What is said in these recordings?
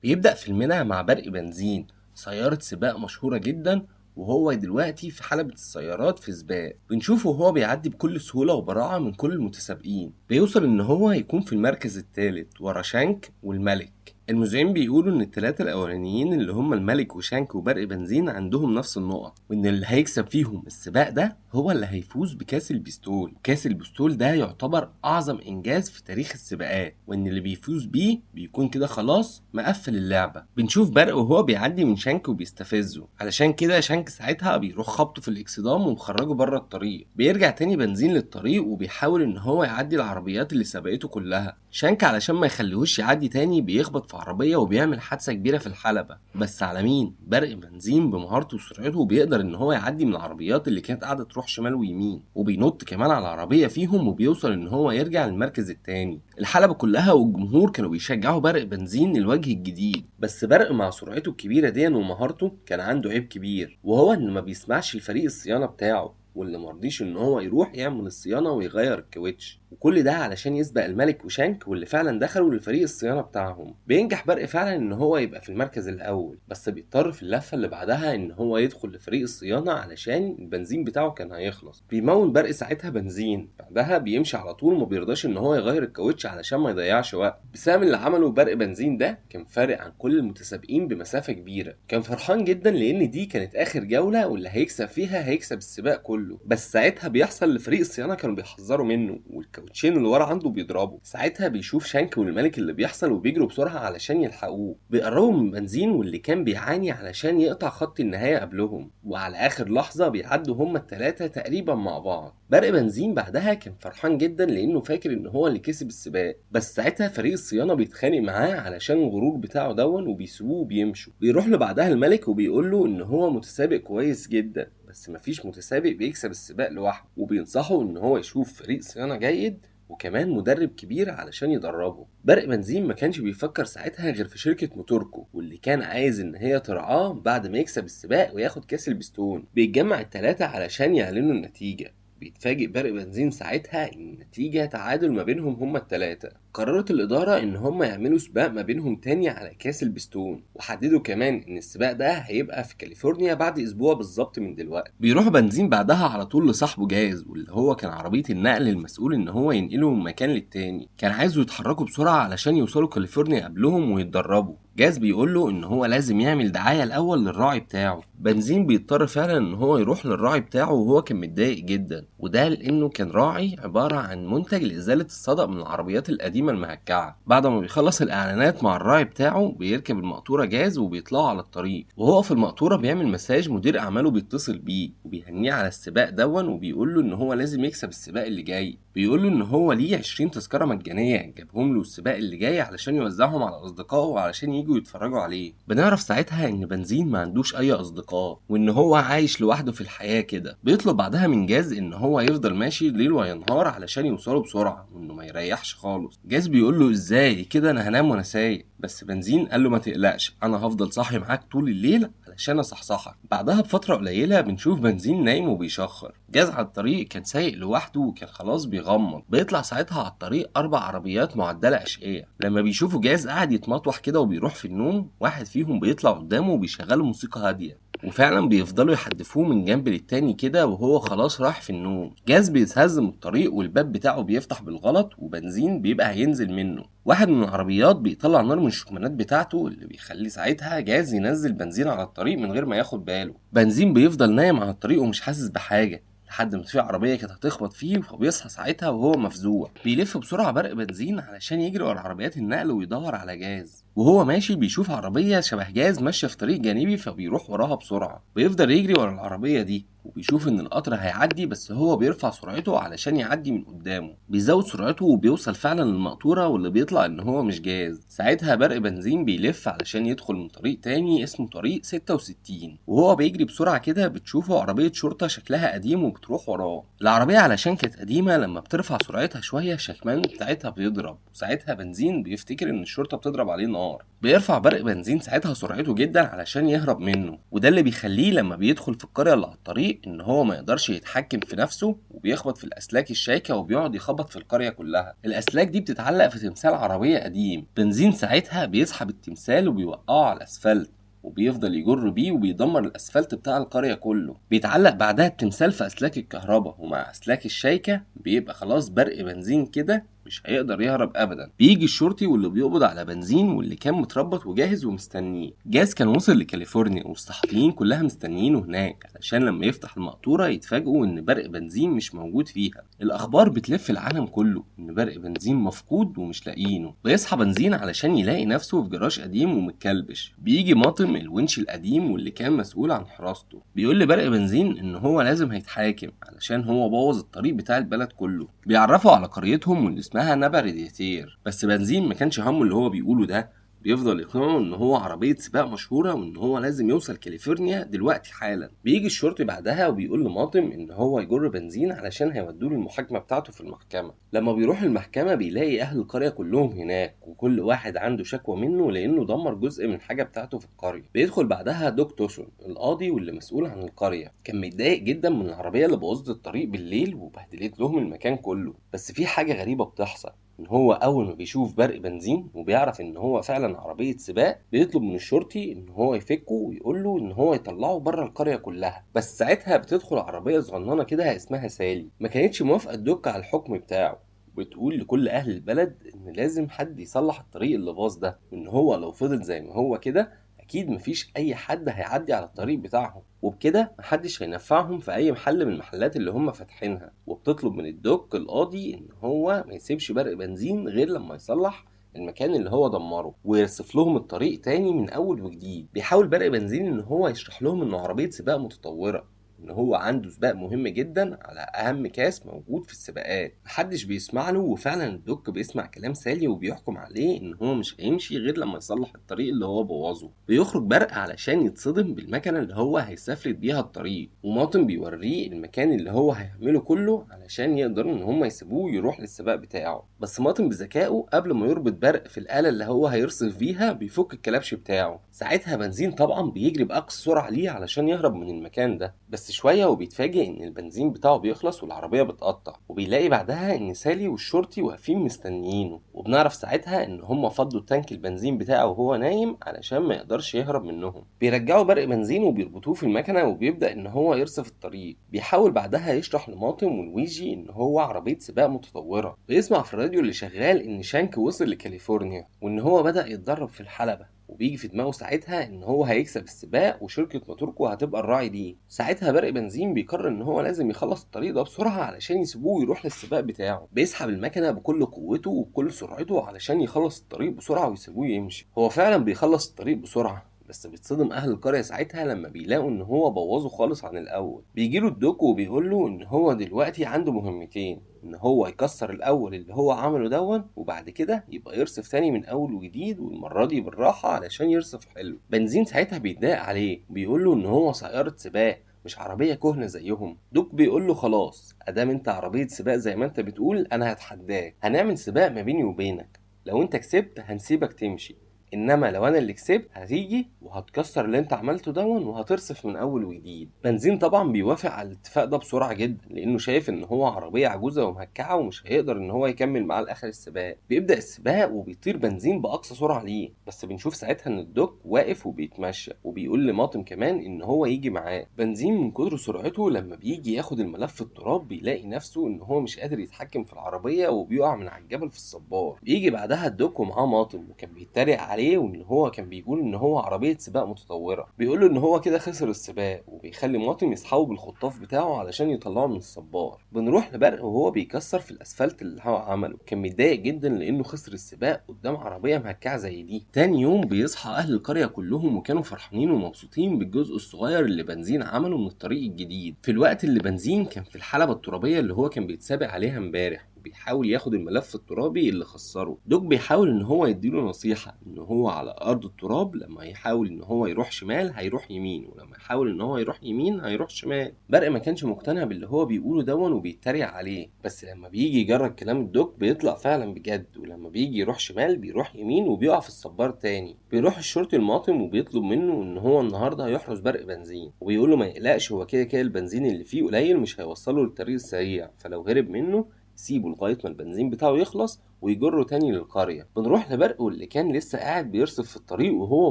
بيبدأ فيلمنا مع برق بنزين، سيارة سباق مشهورة جدا، وهو دلوقتي في حلبة السيارات في سباق. بنشوفه وهو بيعدي بكل سهولة وبراعة من كل المتسابقين، بيوصل ان هو يكون في المركز الثالث ورا شانك والملك. المذيعين بيقولوا ان الثلاثة الاولانيين اللي هم الملك وشانك وبرق بنزين عندهم نفس النقط، وان اللي هيكسب فيهم السباق ده هو اللي هيفوز بكاس البستول. كاس البستول ده يعتبر اعظم انجاز في تاريخ السباقات، وان اللي بيفوز بيه بيكون كده خلاص مقفل اللعبة. بنشوف برق وهو بيعدي من شانك وبيستفزه، علشان كده شانك ساعتها بيروح خبطه في الاكسدام ومخرجه بره الطريق. بيرجع تاني بنزين للطريق وبيحاول ان هو يعدي العربيات اللي سبقته كلها. شانك علشان ما يخليهوش يعدي تاني بيخبط في عربية وبيعمل حادثة كبيرة في الحلبة، بس على مين؟ برق بنزين بمهارته وسرعته بيقدر ان هو يعدي من العربيات اللي كانت قاعدة تروح شمال ويمين، وبينط كمان على العربية فيهم وبيوصل ان هو يرجع للمركز التاني. الحلبة كلها والجمهور كانوا بيشجعوا برق بنزين الوجه الجديد، بس برق مع سرعته الكبيرة دي ومهارته كان عنده عيب كبير، وهو ان ما بيسمعش لفريق الصيانة بتاعه، واللي مرضيش ان هو يروح يعمل الصيانة ويغير الكاوتش، وكل ده علشان يسبق الملك وشانك واللي فعلا دخلوا لفريق الصيانة بتاعهم. بينجح برق فعلا ان هو يبقى في المركز الاول، بس بيضطر في اللفة اللي بعدها ان هو يدخل لفريق الصيانة علشان البنزين بتاعه كان هيخلص. بيمون برق ساعتها بنزين، بعدها بيمشي على طول وما بيرضاش ان هو يغير الكاوتش علشان ما يضيعش وقت. بسبب اللي عمله برق بنزين ده كان فارق عن كل المتسابقين بمسافة كبيرة. كان فرحان جدا لان دي كانت اخر جولة واللي هيكسب فيها هيكسب السباق كله، بس ساعتها بيحصل لفريق الصيانة كانوا بيحذروا منه والكاوتشين اللي ورا عنده بيضربوا. ساعتها بيشوف شانك والملك اللي بيحصل وبيجروا بسرعة علشان يلحقوه. بيقربوا من بنزين واللي كان بيعاني علشان يقطع خط النهاية قبلهم، وعلى اخر لحظة بيعدوا هما التلاتة تقريبا مع بعض. برق بنزين بعدها كان فرحان جدا لانه فاكر ان هو اللي كسب السباق، بس ساعتها فريق الصيانة بيتخانق معاه علشان الغرور بتاعه وبيسيبوه وبيمشوا. بيروح له بعدها الملك وبيقول له ان هو متسابق كويس جدا، بس مفيش متسابق بيكسب السباق لوحده، وبينصحه ان هو يشوف فريق صيانة جيد وكمان مدرب كبير علشان يدربه. برق بنزين ما كانش بيفكر ساعتها غير في شركة موتوركو، واللي كان عايز ان هي ترعاه بعد ما يكسب السباق وياخد كاس البستون. بيتجمع التلاتة علشان يعلنوا النتيجة. بيتفاجئ برق بنزين ساعتها ان النتيجة تعادل ما بينهم هما التلاتة. قررت الإدارة إن هما يعملوا سباق ما بينهم تاني على كاس البستون، وحددوا كمان إن السباق ده هيبقى في كاليفورنيا بعد أسبوع بالظبط من دلوقتي. بيروح بنزين بعدها على طول لصاحبه جاز، واللي هو كان عربية النقل المسؤول إن هو ينقله من مكان للتاني. كان عايزه يتحركوا بسرعة علشان يوصلوا كاليفورنيا قبلهم ويتدربوا. جاز بيقول له ان هو لازم يعمل دعاية الاول للراعي بتاعه. بنزين بيضطر فعلا ان هو يروح للراعي بتاعه وهو كان متضايق جدا، وده لانه كان راعي عبارة عن منتج لازالة الصدأ من العربيات القديمة المهكعة. بعد ما بيخلص الاعلانات مع الراعي بتاعه بيركب المقطورة جاز وبيطلعوا على الطريق، وهو في المقطورة بيعمل مساج مدير اعماله بيتصل بيه وبيهنيه على السباق وبيقول له ان هو لازم يكسب السباق اللي جاي. بيقول له ان هو ليه 20 تذكرة مجانية جابهم له السباق اللي جاي علشان يوزعهم على اصدقائه وعلشان يجوا يتفرجوا عليه. بنعرف ساعتها ان بنزين ما عندوش اي اصدقاء، وان هو عايش لوحده في الحياة كده. بيطلب بعدها من جاز ان هو يفضل ماشي ليل ونهار علشان يوصلوا بسرعة، وانه ما يريحش خالص. جاز بيقول له ازاي كده، انا هنام وانا سايق. بس بنزين قال له ما تقلقش، انا هفضل صاحي معاك طول الليل علشان اصحصحك. بعدها بفترة قليلة بنشوف بنزين نايم وبيشخر. جاز على الطريق كان سايق لوحده وكان خلاص بيغمض. بيطلع ساعتها على الطريق 4 عربيات معدلة أشقية. لما بيشوفوا جاز قاعد يتمطوح كده وبيروح في النوم، واحد فيهم بيطلع قدامه وبيشغلوا موسيقى هادية، وفعلا بيفضلوا يحدفوه من جنب للتاني كده وهو خلاص راح في النوم. جاز بيتهز من الطريق والباب بتاعه بيفتح بالغلط، وبنزين بيبقى هينزل منه. واحد من العربيات بيطلع نار من الشكمانات بتاعته اللي بيخلي ساعتها جاز ينزل بنزين على الطريق من غير ما ياخد باله. بنزين بيفضل نايم على الطريق ومش حاسس بحاجة لحد ما في عربية كانت هتخبط فيه، فبيصحى ساعتها وهو مفزوع. بيلف بسرعة برق بنزين علشان يجري ورا عربيات النقل ويدور على جاز. وهو ماشي بيشوف عربية شبه جاز ماشية في طريق جانبي، فبيروح وراها بسرعة. بيفضل يجري ورا العربية دي وبيشوف ان القطر هيعدي، بس هو بيرفع سرعته علشان يعدي من قدامه. بيزود سرعته وبيوصل فعلا للمقطورة، واللي بيطلع ان هو مش جاز. ساعتها برق بنزين بيلف علشان يدخل من طريق تاني اسمه طريق 66، وهو بيجري بسرعة كده بتشوفه عربية شرطة شكلها قديم وبتروح وراه. العربية علشان كانت قديمة لما بترفع سرعتها شوية الشكمان بتاعتها بيضرب، وساعتها بنزين بيفتكر ان الشرطة بتضرب عليه نار. النهار. بيرفع برق بنزين ساعتها سرعته جدا علشان يهرب منه، وده اللي بيخليه لما بيدخل في القرية اللي على الطريق ان هو ما يقدرش يتحكم في نفسه، وبيخبط في الاسلاك الشايكة وبيقعد يخبط في القرية كلها. الاسلاك دي بتتعلق في تمثال عربية قديم. بنزين ساعتها بيسحب التمثال وبيوقعه على الاسفلت، وبيفضل يجر بيه وبيدمر الاسفلت بتاع القرية كله. بيتعلق بعدها التمثال في اسلاك الكهرباء، ومع اسلاك الشايكة بيبقى خلاص برق بنزين كده مش هيقدر يهرب ابدا. بيجي الشرطي واللي بيقبض على بنزين واللي كان متربط وجاهز ومستنيه. جاز كان وصل لكاليفورنيا والصحفيين كلها مستنيينه هناك علشان لما يفتح المقطورة يتفاجئوا ان برق بنزين مش موجود فيها. الاخبار بتلف العالم كله ان برق بنزين مفقود ومش لاقيينه. بيصحى بنزين علشان يلاقي نفسه في جراج قديم ومتكلبش. بيجي ماطم الونش القديم واللي كان مسؤول عن حراسته، بيقول لبرق بنزين ان هو لازم هيتحاكم علشان هو بوظ الطريق بتاع البلد كله. بيعرفوا على قريتهم واللي اسمها نبا ريديتير، بس بنزين ما كانش همه اللي هو بيقوله ده. بيفضل يقنعه ان هو عربية سباق مشهورة وان هو لازم يوصل كاليفورنيا دلوقتي حالا. بيجي الشرطي بعدها وبيقول لماطم ان هو يجر بنزين علشان هيودوله المحاكمة بتاعته في المحكمة. لما بيروح المحكمة بيلاقي اهل القرية كلهم هناك، وكل واحد عنده شكوى منه لانه دمر جزء من حاجة بتاعته في القرية. بيدخل بعدها دوك توسون القاضي واللي مسؤول عن القرية. كان متضايق جدا من العربية اللي بوظت الطريق بالليل وبهدلت لهم المكان كله، بس في حاجة غريبة بتحصل. ان هو اول ما بيشوف برق بنزين وبيعرف ان هو فعلا عربية سباق، بيطلب من الشرطي ان هو يفكه ويقول له ان هو يطلعه بره القرية كلها. بس ساعتها بتدخل عربية صغننة كده اسمها سالي، ما كانتش موافقة تدك على الحكم بتاعه. بتقول لكل اهل البلد ان لازم حد يصلح الطريق اللي باظ ده، وان هو لو فضل زي ما هو كده اكيد مفيش اي حد هيعدي على الطريق بتاعهم، وبكده محدش هينفعهم في اي محل من المحلات اللي هم فاتحينها. وبتطلب من الدوك القاضي ان هو ما يسيبش برق بنزين غير لما يصلح المكان اللي هو دمره ويرصف لهم الطريق تاني من اول وجديد. بيحاول برق بنزين ان هو يشرح لهم انه عربية سباق متطورة، ان هو عنده سباق مهم جدا على اهم كاس موجود في السباقات. محدش بيسمع له، وفعلا الدوك بيسمع كلام سالي وبيحكم عليه ان هو مش هيمشي غير لما يصلح الطريق اللي هو بوظه. بيخرج برق علشان يتصدم بالمكنه اللي هو هيسافرد بيها الطريق، وماطم بيوريه المكان اللي هو هيعمله كله علشان يقدروا ان هم يسيبوه يروح للسباق بتاعه. بس ماطم بذكائه قبل ما يربط برق في الاله اللي هو هيرصف بيها بيفك الكلبش بتاعه. ساعتها بنزين طبعا بيجري باقصى سرعه ليه علشان يهرب من المكان ده، بس شويه وبيتفاجئ ان البنزين بتاعه بيخلص والعربيه بتقطع. وبيلاقي بعدها ان سالي والشرطي واقفين مستنيينه، وبنعرف ساعتها ان هم فضوا تانك البنزين بتاعه وهو نايم علشان ما يقدرش يهرب منهم. بيرجعوا برق بنزين وبيربطوه في المكنه وبيبدا ان هو يرصف الطريق. بيحاول بعدها يشرح لماطم ولويجي ان هو عربيه سباق متطوره. بيسمع في الراديو اللي شغال ان شانك وصل لكاليفورنيا وان هو بدا يتدرب في الحلبه، وبيجي في دماغه ساعتها ان هو هيكسب السباق وشركة موتوركو هتبقى الراعي ليه. ساعتها برق بنزين بيقرر ان هو لازم يخلص الطريق ده بسرعة علشان يسيبوه ويروح للسباق بتاعه. بيسحب المكنة بكل قوته وبكل سرعته علشان يخلص الطريق بسرعة ويسيبوه يمشي. هو فعلا بيخلص الطريق بسرعة، بس بيتصدم اهل القرية ساعتها لما بيلاقوا ان هو بوظه خالص عن الاول. بيجيله الدوك وبيقول له ان هو دلوقتي عنده مهمتين، ان هو يكسر الاول اللي هو عمله دون، وبعد كده يبقى يرصف تاني من اول وجديد، والمره دي بالراحه علشان يرصف حلو. بنزين ساعتها بيتضايق عليه، بيقول له ان هو سيارة سباق مش عربيه كهنه زيهم. دوك بيقول له خلاص ادام انت عربيه سباق زي ما انت بتقول، انا هتحداك، هنعمل سباق ما بيني وبينك. لو انت كسبت هنسيبك تمشي، انما لو انا اللي كسبت هتيجي وهتكسر اللي انت عملته دون وهترصف من اول وجديد. بنزين طبعا بيوافق على الاتفاق ده بسرعه جدا، لانه شايف ان هو عربيه عجوزه ومهكعه ومش هيقدر ان هو يكمل معاه لاخر السباق. بيبدا السباق وبيطير بنزين باقصى سرعه ليه، بس بنشوف ساعتها ان الدوك واقف وبيتمشى، وبيقول لماطم كمان ان هو يجي معاه. بنزين من كتر سرعته لما بيجي ياخد الملف التراب بيلاقي نفسه ان هو مش قادر يتحكم في العربيه وبيقع من على الجبل في الصبار. بيجي بعدها الدوك ومعاه ماطم، وكان بيتريق عليه وان هو كان بيقول ان هو عربيه سباق متطوره. بيقول له ان هو كده خسر السباق، وبيخلي ماطم يسحبه بالخطاف بتاعه علشان يطلعه من الصبار. بنروح لبرق وهو بيكسر في الاسفلت اللي هو عمله. كان متضايق جدا لانه خسر السباق قدام عربيه مهكعه زي دي. تاني يوم بيصحى اهل القريه كلهم وكانوا فرحانين ومبسوطين بالجزء الصغير اللي بنزين عمله من الطريق الجديد، في الوقت اللي بنزين كان في الحلبه الترابيه اللي هو كان بيتسابق عليها امبارح. بيحاول ياخد الملف الترابي اللي خسره. دوك بيحاول ان هو يديله نصيحة ان هو على ارض التراب لما يحاول ان هو يروح شمال هيروح يمين، ولما يحاول ان هو يروح يمين هيروح شمال. برق ما كانش مقتنع باللي هو بيقوله دون وبيتريق عليه، بس لما بيجي يجرب كلام الدوك بيطلع فعلا بجد، ولما بيجي يروح شمال بيروح يمين وبيقع في الصبار تاني. بيروح الشرطي الماطم وبيطلب منه ان هو النهارده هيحرس برق بنزين، وبيقول له ما يقلقش، هو كده كده البنزين اللي فيه قليل مش هيوصله للطريق السريع، فلو هرب منه سيبه لغايه ما البنزين بتاعه يخلص ويجره تاني للقريه. بنروح لبرق واللي كان لسه قاعد بيرصف في الطريق وهو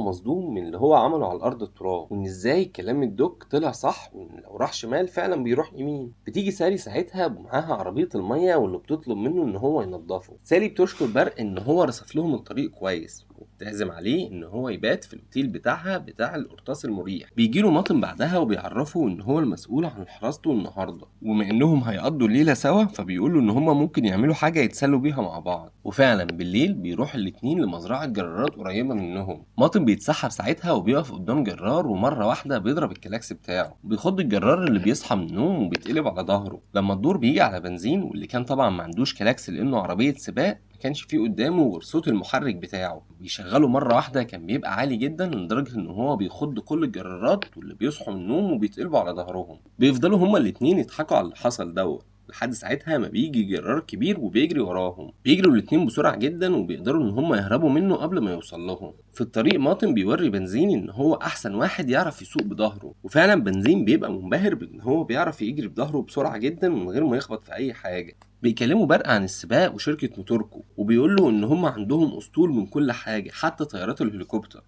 مصدوم من اللي هو عمله على الارض التراب، وان ازاي كلام الدوك طلع صح، وان لو راح شمال فعلا بيروح يمين. بتيجي سالي ساعتها ومعاها عربيه الميه واللي بتطلب منه ان هو ينضفه. سالي بتشكر برق ان هو رصف لهم الطريق كويس، وبتعزم عليه ان هو يبات في الاوتيل بتاعها بتاع القرطاس المريح. بيجيله ماطن بعدها وبيعرفه ان هو المسؤول عن حراسته النهارده، وبما انهم هيقضوا الليله سوا فبيقولوا ان هما ممكن يعملوا حاجه يتسلوا بيها مع بعض. وفعلا بالليل بيروح الاتنين لمزرعه جرارات قريبه منهم. ماطن بيتسحب ساعتها وبيقف قدام جرار، ومره واحده بيضرب الكلاكس بتاعه، بيخض الجرار اللي بيصحى من النوم وبيتقلب على ظهره. لما الدور بيجي على بنزين، واللي كان طبعا ما عندوش كلاكس لانه عربيه سباق، ما كانش فيه قدامه غير صوت المحرك بتاعه بيشغله مره واحده كان بيبقى عالي جدا لدرجه ان هو بيخض كل الجرارات واللي بيصحوا من النوم وبيتقلبوا على ظهرهم. بيفضلوا هما الاتنين يضحكوا على اللي حصل دوت لحد ساعتها ما بيجي جرار كبير وبيجري وراهم. بيجروا الاتنين بسرعه جدا وبيقدروا ان هما يهربوا منه قبل ما يوصل لهم. في الطريق ماطن بيوري بنزين ان هو احسن واحد يعرف يسوق بظهره، وفعلا بنزين بيبقى منبهر بان هو بيعرف يجري بظهره بسرعه جدا من غير ما يخبط في اي حاجه. بيكلموا برق عن السباق وشركة موتوركو، وبيقول له ان هم عندهم اسطول من كل حاجة حتى طيارات الهليكوبتر.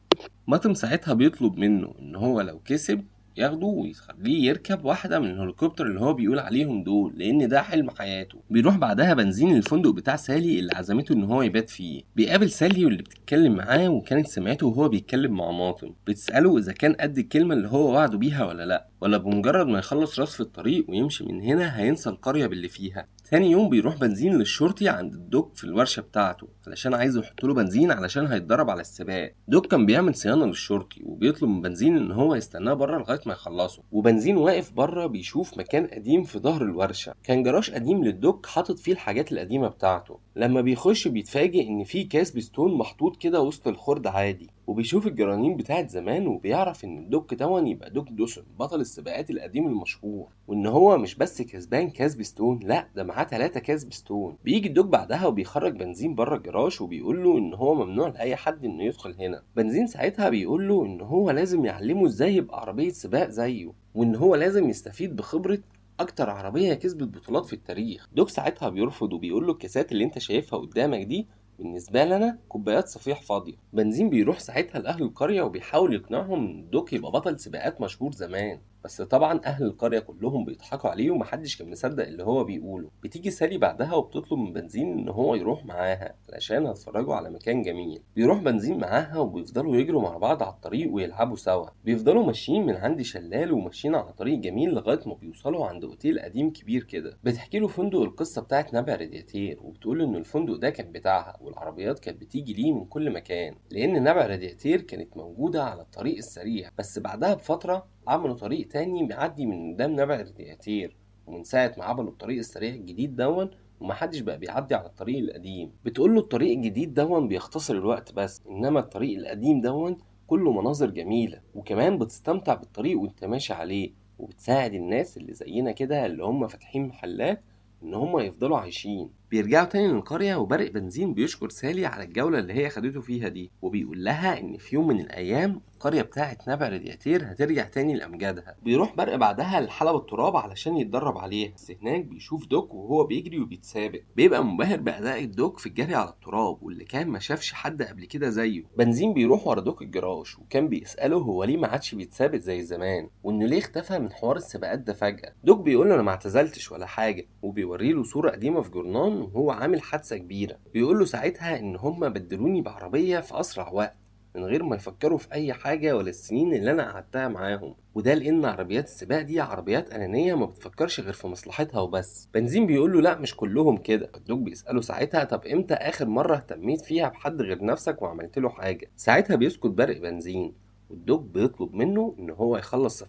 ماتم ساعتها بيطلب منه ان هو لو كسب ياخده ويخليه يركب واحدة من الهليكوبتر اللي هو بيقول عليهم دول، لان ده حلم حياته. بيروح بعدها بنزين الفندق بتاع سالي اللي عزمته ان هو يبات فيه. بيقابل سالي واللي بتتكلم معاه وكانت سمعته وهو بيتكلم مع ماطم، بتسأله اذا كان قد الكلمة اللي هو وعده بيها ولا لا، ولا بمجرد ما يخلص رصف الطريق ويمشي من هنا هينسى القرية باللي فيها. تاني يوم بيروح بنزين للشرطي عند الدوك في الورشة بتاعته علشان عايزه يحط له بنزين علشان هيتدرب على السباق. دوك كان بيعمل صيانة للشرطي وبيطلب من بنزين ان هو يستناه بره لغاية ما يخلصه، وبنزين واقف بره بيشوف مكان قديم في ظهر الورشة، كان جراج قديم للدوك حاطط فيه الحاجات القديمة بتاعته. لما بيخش بيتفاجئ ان فيه كاس بستون محطوط كده وسط الخرد عادي، وبيشوف الجرانين بتاعت زمان وبيعرف ان الدوك دون يبقى دوك دوسون بطل السباقات القديم المشهور، وان هو مش بس كسبان كاس بستون، لا ده معاه 3 كاس بستون. بيجي الدوك بعدها وبيخرج بنزين بره الجراج وبيقول له ان هو ممنوع لاي حد انه يدخل هنا. بنزين ساعتها بيقول له ان هو لازم يعلمه ازاي يبقى عربية سباق زيه، وان هو لازم يستفيد بخبرة اكتر عربية كسبت بطولات في التاريخ. دوك ساعتها بيرفض وبيقول له الكاسات اللي انت شايفها قدامك دي بالنسبة لنا كوبايات صفيح فاضية. بنزين بيروح ساعتها لأهل القرية وبيحاول يقنعهم إن دوك يبقى بطل سباقات مشهور زمان، بس طبعا أهل القرية كلهم بيضحكوا عليه ومحدش كان مصدق اللي هو بيقوله. بتيجي سالي بعدها وبتطلب من بنزين إن هو يروح معاها علشان هتفرجوا على مكان جميل. بيروح بنزين معاها وبيفضلوا يجروا مع بعض على الطريق ويلعبوا سوا. بيفضلوا ماشيين من عند شلال وماشيين على طريق جميل لغاية ما بيوصلوا عند أوتيل قديم كبير كده. بتحكي له فندق القصة بتاعت نبع رادياتير، وبتقول إن الفندق ده كان بتاعها والعربيات كانت بتيجي ليه من كل مكان، لأن نبع رادياتير كانت موجودة على الطريق السريع، بس بعدها بفترة عملوا طريق تاني معدي من قدام نبع رادياتير، ومن ساعة ما عملوا الطريق السريع الجديد دون ومحدش بقى بيعدي على الطريق القديم. بتقوله الطريق الجديد دون بيختصر الوقت بس، إنما الطريق القديم دون كله مناظر جميلة، وكمان بتستمتع بالطريق وانت ماشي عليه، وبتساعد الناس اللي زينا كده اللي هم فاتحين محلات ان هم يفضلوا عايشين. بيرجعوا تاني للقرية وبرق بنزين بيشكر سالي على الجولة اللي هي خدته فيها دي، وبيقول لها ان في يوم من الايام القرية بتاعت نبع رادياتير هترجع تاني لامجادها. بيروح برق بعدها لحلب التراب علشان يتدرب عليها، بس هناك بيشوف دوك وهو بيجري وبيتسابق، بيبقى منبهر بأداء الدوك في الجري على التراب واللي كان ما شافش حد قبل كده زيه. بنزين بيروح ورا دوك الجراج وكان بيسأله هو ليه ما عادش بيتسابق زي زمان، وانه ليه اختفى من حوار السباقات ده فجأة. دوك بيقول له انا ما اعتزلتش ولا حاجة، وبيوري له صورة قديمة في جورنان وهو عامل حادثة كبيرة. بيقول له ساعتها ان هم بدلوني بعربية في اسرع وقت من غير ما يفكروا في اي حاجة ولا السنين اللي انا قعدتها معاهم، وده لان عربيات السباق دي عربيات انانية ما بتفكرش غير في مصلحتها وبس. بنزين بيقول له لا مش كلهم كده. الدوك بيسأله ساعتها طب امتى اخر مرة اهتميت فيها بحد غير نفسك وعملت له حاجة؟ ساعتها بيسكت برق بنزين، والدوك بيطلب منه ان هو يخلص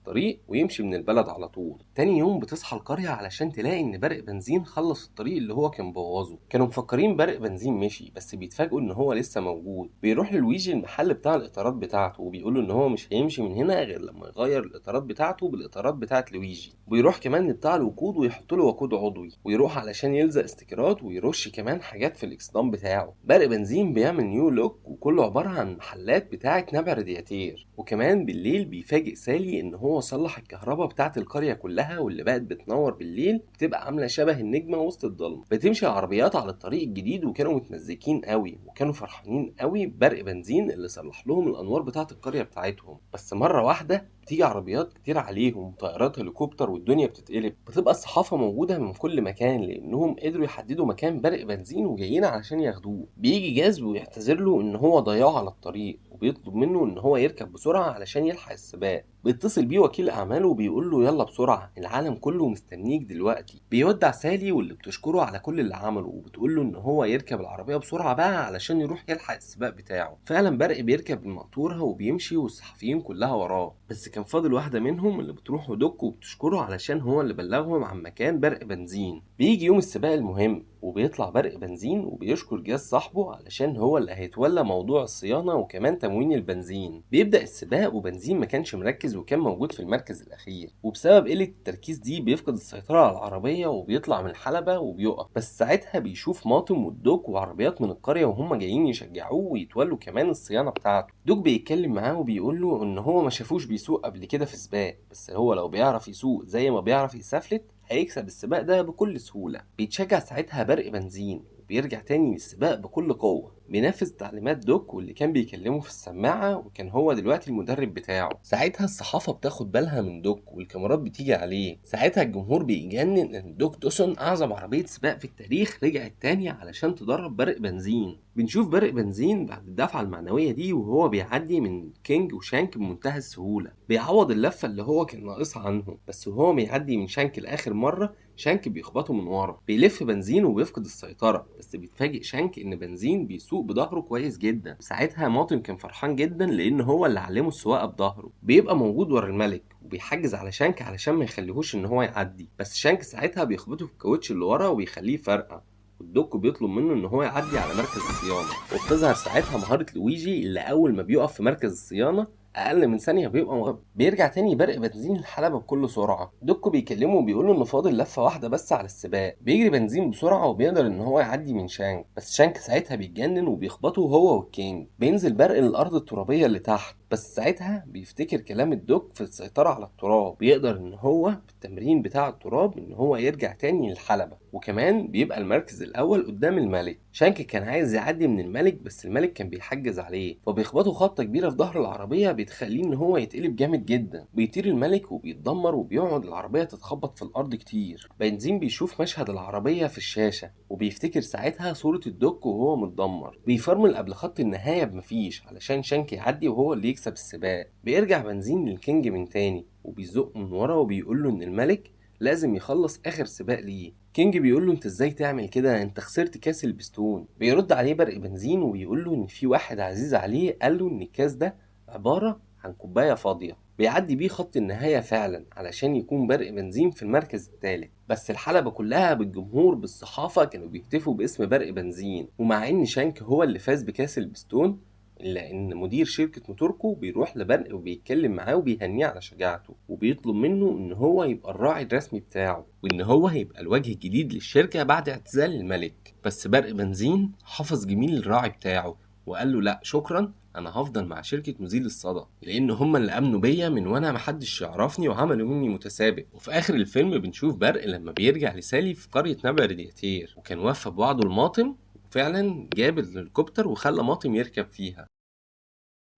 الطريق ويمشي من البلد على طول. تاني يوم بتصحى القرية علشان تلاقي ان برق بنزين خلص الطريق اللي هو كان بوظه. كانوا مفكرين برق بنزين مشي، بس بيتفاجئوا ان هو لسه موجود. بيروح للويجي المحل بتاع الاطارات بتاعته وبيقول له ان هو مش هيمشي من هنا غير لما يغير الاطارات بتاعته بالاطارات بتاعت لويجي. ويروح كمان لبتاع الوقود ويحط له وقود عضوي، ويروح علشان يلزق استيكرات ويرش كمان حاجات في الاكسدام بتاعه. برق بنزين بيعمل نيو لوك وكله عبارة عن محلات بتاعة نبع رادياتير. وكمان بالليل بيفاجئ سالي ان هو صلح الكهرباء بتاعة القرية كلها، واللي بقت بتنور بالليل بتبقى عاملة شبه النجمة وسط الضلمة. بتمشي العربيات على الطريق الجديد وكانوا متمزجين قوي وكانوا فرحانين قوي ببرق بنزين اللي صلح لهم الانوار بتاعة القرية بتاعتهم. بس مرة واحدة بتيجي عربيات كتير عليهم وطيارات هليكوبتر والدنيا بتتقلب. بتبقى الصحافة موجودة من كل مكان لأنهم قدروا يحددوا مكان برق بنزين وجايين علشان ياخدوه. بيجي جاز ويعتذر له إن هو ضيعه على الطريق وبيطلب منه إن هو يركب بسرعة علشان يلحق السباق. بيتصل بيه وكيل أعماله وبيقول له يلا بسرعة العالم كله مستنيك دلوقتي. بيودع سالي واللي بتشكره على كل اللي عمله وبتقول له إن هو يركب العربية بسرعة بقى علشان يروح يلحق السباق بتاعه. فعلا برق بيركب المقطورة وبيمشي والصحفيين كلها وراه، بس كان فاضل واحدة منهم اللي بتروح ودك وبتشكره علشان هو اللي بلغهم عن مكان برق بنزين. بيجي يوم السباق المهم وبيطلع برق بنزين وبيشكر جاز صاحبه علشان هو اللي هيتولى موضوع الصيانة وكمان تموين البنزين. بيبدأ السباق وبنزين ما كانش مركز وكان موجود في المركز الأخير، وبسبب قلة التركيز دي بيفقد السيطرة على العربية وبيطلع من الحلبة وبيقف. بس ساعتها بيشوف ماطم والدوك وعربيات من القرية وهم جايين يشجعوه ويتولوا كمان الصيانة بتاعته. دوك بيتكلم معاه وبيقول له ان هو ما شافوش بيسوق قبل كده في سباق، بس هو لو بيعرف يسوق زي ما بيعرف يسافلت هيكسب السباق ده بكل سهولة. بيتشجع ساعتها برق بنزين وبيرجع تاني للسباق بكل قوة، بينفذ تعليمات دوك واللي كان بيكلمه في السماعة وكان هو دلوقتي المدرب بتاعه. ساعتها الصحافة بتاخد بالها من دوك والكاميرات بتيجي عليه. ساعتها الجمهور بيجنن ان دوك توسون اعظم عربية سباق في التاريخ رجعت تاني علشان تدرب برق بنزين. بنشوف برق بنزين بعد الدفعة المعنوية دي وهو بيعدي من كينج وشانك بمنتهى السهولة، بيعوض اللفة اللي هو كان ناقصها عنهم. بس وهو بيعدي من شانك لآخر مرة شانك بيخبطه من ورا، بيلف بنزين وبيفقد السيطرة. بس بيتفاجئ شانك ان بنزين بيسوق بظهره كويس جدا. ساعتها ماطم كان فرحان جدا لان هو اللي علمه السواقة بظهره. بيبقى موجود ورا الملك وبيحجز على شانك علشان ما يخليهوش ان هو يعدي، بس شانك ساعتها بيخبطه في الكاوتش اللي ورا وبيخليه يفرقع. والدوك بيطلب منه ان هو يعدي على مركز الصيانه، وبتظهر ساعتها مهاره لويجي اللي اول ما بيقف في مركز الصيانه اقل من ثانيه بيبقى مغب. بيرجع تاني برق بنزين الحلبة بكل سرعه. دوكو بيكلمه وبيقول له انه فاضل لفه واحده بس على السباق. بيجري بنزين بسرعه وبيقدر ان هو يعدي من شانك، بس شانك ساعتها بيتجنن وبيخبطه هو والكينج. بينزل برق للارض الترابيه اللي تحت، بس ساعتها بيفتكر كلام الدوك في السيطره على التراب. بيقدر ان هو بالتمرين بتاع التراب ان هو يرجع تاني للحلبة، وكمان بيبقى المركز الاول قدام الملك. شانك كان عايز يعدي من الملك بس الملك كان بيحجز عليه، فبيخبطوا خبطه كبيره في ظهر العربيه بتخليه ان هو يتقلب جامد جدا. بيطير الملك وبيتدمر وبيقعد العربيه تتخبط في الارض كتير. بنزين بيشوف مشهد العربيه في الشاشه وبيفتكر ساعتها صوره الدوك وهو متدمر. بيفرمل قبل خط النهايه بمفيش علشان شانك يعدي وهو اللي يكسب السباق. بيرجع بنزين للكينج من تاني وبيزق من ورا وبيقول له ان الملك لازم يخلص اخر سباق ليه. كينج بيقول له انت ازاي تعمل كده، انت خسرت كاس البستون. بيرد عليه برق بنزين وبيقول له ان في واحد عزيز عليه قال له ان الكاس ده عبارة عن كوباية فاضية بيعدي بيه خط النهاية فعلا علشان يكون برق بنزين في المركز الثالث. بس الحلبة كلها بالجمهور بالصحافة كانوا بيهتفوا باسم برق بنزين، ومع ان شانك هو اللي فاز بكاس البستون إلا إن مدير شركة موتوركو بيروح لبرق وبيتكلم معاه وبيهنيه على شجاعته، وبيطلب منه إن هو يبقى الراعي الرسمي بتاعه وإن هو هيبقى الوجه الجديد للشركة بعد اعتزال الملك. بس برق بنزين حفظ جميل الراعي بتاعه وقال له لأ شكرا، أنا هفضل مع شركة مزيل الصدى لأن هما اللي آمنوا بيا من وأنا محدش يعرفني وعملوا مني متسابق. وفي آخر الفيلم بنشوف برق لما بيرجع لسالي في قرية نبع رادياتير وكان وفى بوعده الماطم، وفعلا جاب الهليكوبتر وخلى ماطم يركب فيها.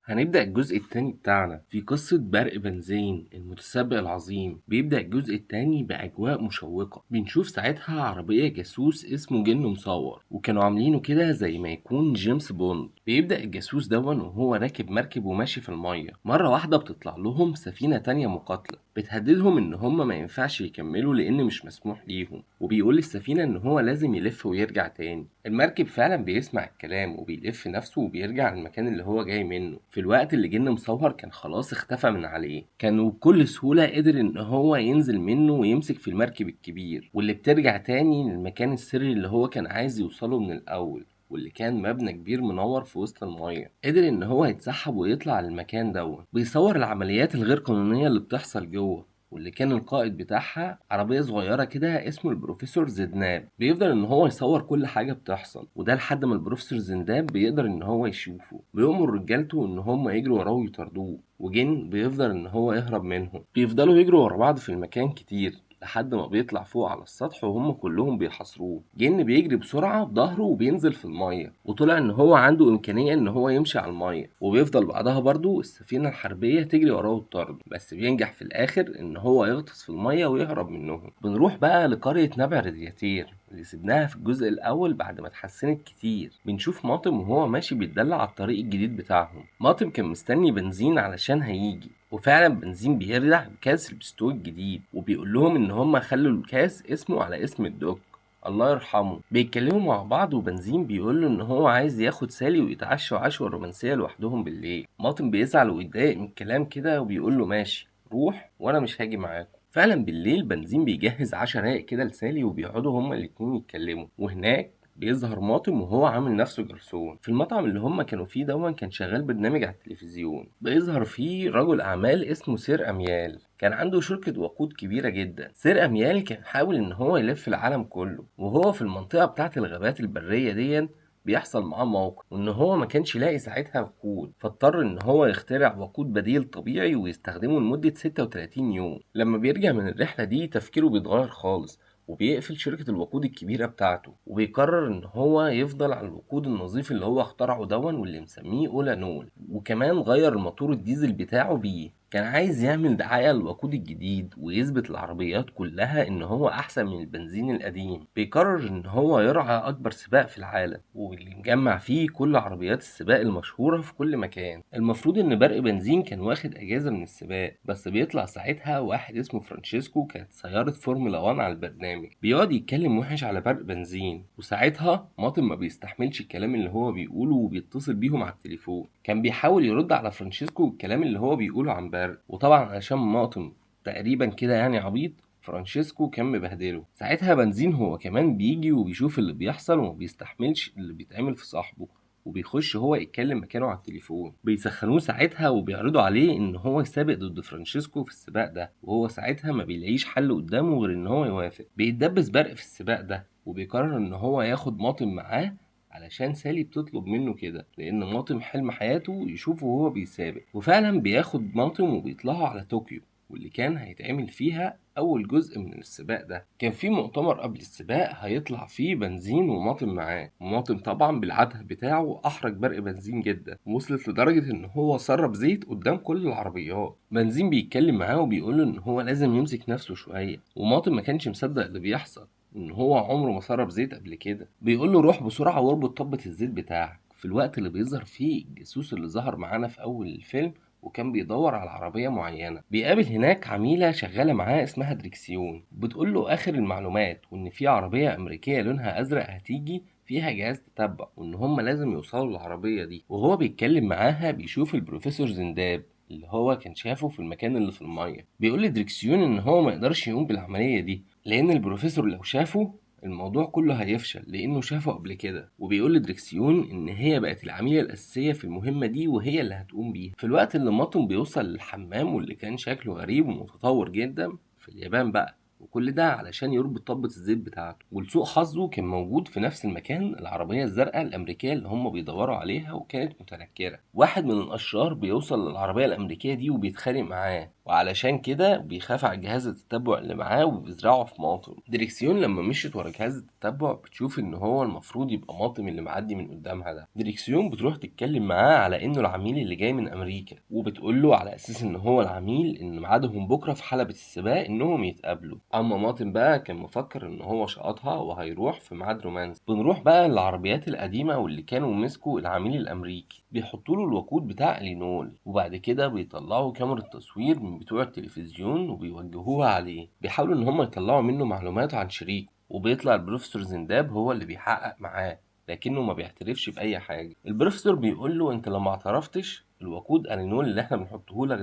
هنبدأ الجزء التاني بتاعنا في قصة برق بنزين المتسابق العظيم. بيبدأ الجزء التاني بأجواء مشوقة. بنشوف ساعتها عربية جاسوس اسمه جن مصور وكانوا عاملينه كده زي ما يكون جيمس بوند. بيبدأ الجاسوس دون وهو راكب مركب وماشي في المية. مرة واحدة بتطلع لهم سفينة تانية مقاتلة بتهددهم ان هم ما ينفعش يكملوا لان مش مسموح ليهم، وبيقول للسفينة ان هو لازم يلف ويرجع تاني. المركب فعلا بيسمع الكلام وبيلف نفسه وبيرجع المكان اللي هو جاي منه. في الوقت اللي جن مصور كان خلاص اختفى من عليه. كان وبكل سهولة قدر ان هو ينزل منه ويمسك في المركب الكبير واللي بترجع تاني للمكان السري اللي هو كان عايز يوصله من الاول، واللي كان مبنى كبير منور في وسط المية. قدر ان هو يتسحب ويطلع للمكان دوت. بيصور العمليات الغير قانونية اللي بتحصل جوه، واللي كان القائد بتاعها عربية صغيرة كده اسمه البروفيسور زدناب. بيفضل ان هو يصور كل حاجة بتحصل، وده لحد ما البروفيسور زدناب بيقدر ان هو يشوفه. بيأمر رجالته ان هم يجروا وراه ويطاردوه، وجن بيفضل ان هو يهرب منهم. بيفضلوا يجروا ورا بعض في المكان كتير لحد ما بيطلع فوق على السطح وهم كلهم بيحاصروه. جن بيجري بسرعة بظهره وبينزل في المية، وطلع ان هو عنده امكانية ان هو يمشي على المية. وبيفضل بعدها برضو السفينة الحربية تجري وراه وتطارده، بس بينجح في الاخر ان هو يغطس في المية ويهرب منهم. بنروح بقى لقرية نبع رادياتير اللي سيبناها في الجزء الاول بعد ما اتحسنت كتير. بنشوف ماطم وهو ماشي بيتدلع على الطريق الجديد بتاعهم. ماطم كان مستني بنزين علشان هيجي، وفعلا بنزين بيرجع بكاس البستوي الجديد وبيقول لهم ان هم خلوا الكاس اسمه على اسم الدوك الله يرحمه. بيتكلموا مع بعض وبنزين بيقول له ان هو عايز ياخد سالي ويتعشوا عشوة رومانسية لوحدهم بالليل. ماطم بيزعل ويتضايق من الكلام كده وبيقول له ماشي روح وانا مش هاجي معاكم. فعلا بالليل بنزين بيجهز عشا رايق كده لسالي وبيقعدوا هما الاتنين يتكلموا، وهناك بيظهر ماطم وهو عامل نفسه جرسون في المطعم اللي هما كانوا فيه. كان شغال برنامج على التلفزيون بيظهر فيه رجل أعمال اسمه سير أميال. كان عنده شركة وقود كبيرة جدا. سير أميال كان حاول إن هو يلف العالم كله، وهو في المنطقة بتاعة الغابات البرية دي بيحصل معاه موقف وإن هو ما كانش لاقي ساعتها وقود، فاضطر إن هو يخترع وقود بديل طبيعي ويستخدمه لمدة 36 يوم. لما بيرجع من الرحلة دي تفكيره بيتغير خالص، وبيقفل شركة الوقود الكبيرة بتاعته، وبيقرر ان هو يفضل على الوقود النظيف اللي هو اخترعه واللي مسميه اولانول. وكمان غير الموتور الديزل بتاعه بيه. كان عايز يعمل دعاية للوقود الجديد ويثبت للعربيات كلها ان هو احسن من البنزين القديم. بيقرر ان هو يرعى اكبر سباق في العالم واللي مجمع فيه كل عربيات السباق المشهورة في كل مكان. المفروض ان برق بنزين كان واخد اجازة من السباق، بس بيطلع ساعتها واحد اسمه فرانشيسكو كانت سيارة فورمولا 1 على البرنامج بيقعد يتكلم وحش على برق بنزين. وساعتها ماطم ما بيستحملش الكلام اللي هو بيقوله وبيتصل بيهم على التليفون. كان بيحاول يرد على فرانشيسكو الكلام اللي هو بيقوله عن برق، وطبعا عشان ماطم تقريبا كده يعني عبيط، فرانشيسكو كان مبهدله. ساعتها بنزين هو كمان بيجي وبيشوف اللي بيحصل وما بيستحملش اللي بيتعمل في صاحبه، وبيخش هو يتكلم مكانه على التليفون. بيسخنوه ساعتها وبيعرضوا عليه ان هو يسابق ضد فرانشيسكو في السباق ده، وهو ساعتها ما بيلاقيش حل قدامه غير ان هو يوافق. بيتدبس برق في السباق ده وبيقرر ان هو ياخد ماطم معاه علشان سالي بتطلب منه كده، لان ماطم حلم حياته يشوفه وهو بيسابق. وفعلا بياخد ماطم وبيطلعوا على طوكيو واللي كان هيتعمل فيها أول جزء من السباق ده. كان في مؤتمر قبل السباق هيطلع فيه بنزين وماطم معاه، وماطم طبعا بالعته بتاعه أحرق برق بنزين جدا، وصلت لدرجة إن هو سرب زيت قدام كل العربيات. بنزين بيتكلم معاه وبيقوله إن هو لازم يمسك نفسه شوية، وماطم ما كانش مصدق اللي بيحصل، إن هو عمره ما سرب زيت قبل كده. بيقول له روح بسرعة واربط طبة الزيت بتاعك. في الوقت اللي بيظهر فيه الجاسوس اللي ظهر معانا في أول الفيلم وكان بيدور على عربية معينة. بيقابل هناك عميلة شغالة معاه اسمها دريكسيون، بتقول له آخر المعلومات وإن في عربية أمريكية لونها أزرق هتيجي فيها جهاز تتبع، وإن هم لازم يوصلوا للعربية دي. وهو بيتكلم معاها بيشوف البروفيسور زنداب اللي هو كان شافه في المكان اللي في المية. بيقول لدريكسيون إن هو ما يقدرش يقوم بالعملية دي، لأن البروفيسور لو شافه الموضوع كله هيفشل لانه شافه قبل كده. وبيقول لدريكسيون ان هي بقت العميله الاساسيه في المهمه دي وهي اللي هتقوم بيها. في الوقت اللي ماطم بيوصل للحمام واللي كان شكله غريب ومتطور جدا في اليابان بقى، وكل ده علشان يربط طبة الزيت بتاعته. ولسوء حظه كان موجود في نفس المكان العربية الزرقاء الأمريكية اللي هم بيدوروا عليها وكانت متنكرة. واحد من الأشرار بيوصل للعربية الأمريكية دي وبيتخانق معاه، وعلشان كده بيخاف على جهاز التتبع اللي معاه وبيزرعه في ماطم. ديريكسيون لما مشيت ورا جهاز التتبع بتشوف ان هو المفروض يبقى ماطم اللي معدي من قدامها ده. ديريكسيون بتروح تتكلم معاه على انه العميل اللي جاي من امريكا، وبتقول له على اساس ان هو العميل ان ميعادهم بكره في حلبة السباق انهم يتقابلوا. اما ماطم بقى كان مفكر ان هو شقطها وهيروح في ميعاد رومانس. بنروح بقى للعربيات القديمة واللي كانوا مسكوا العميل الامريكي، بيحطوا له الوقود بتاع الينول، وبعد كده بيطلعوا كاميرا تصوير من بتوع التلفزيون وبيوجهوها عليه. بيحاولوا ان هم يطلعوا منه معلومات عن شريك، وبيطلع البروفيسور زنداب هو اللي بيحقق معاه لكنه ما بيعترفش بأي حاجة. البروفيسور بيقول له انت لو ما اعترفتش الوقود الينول اللي احنا بنحطه لك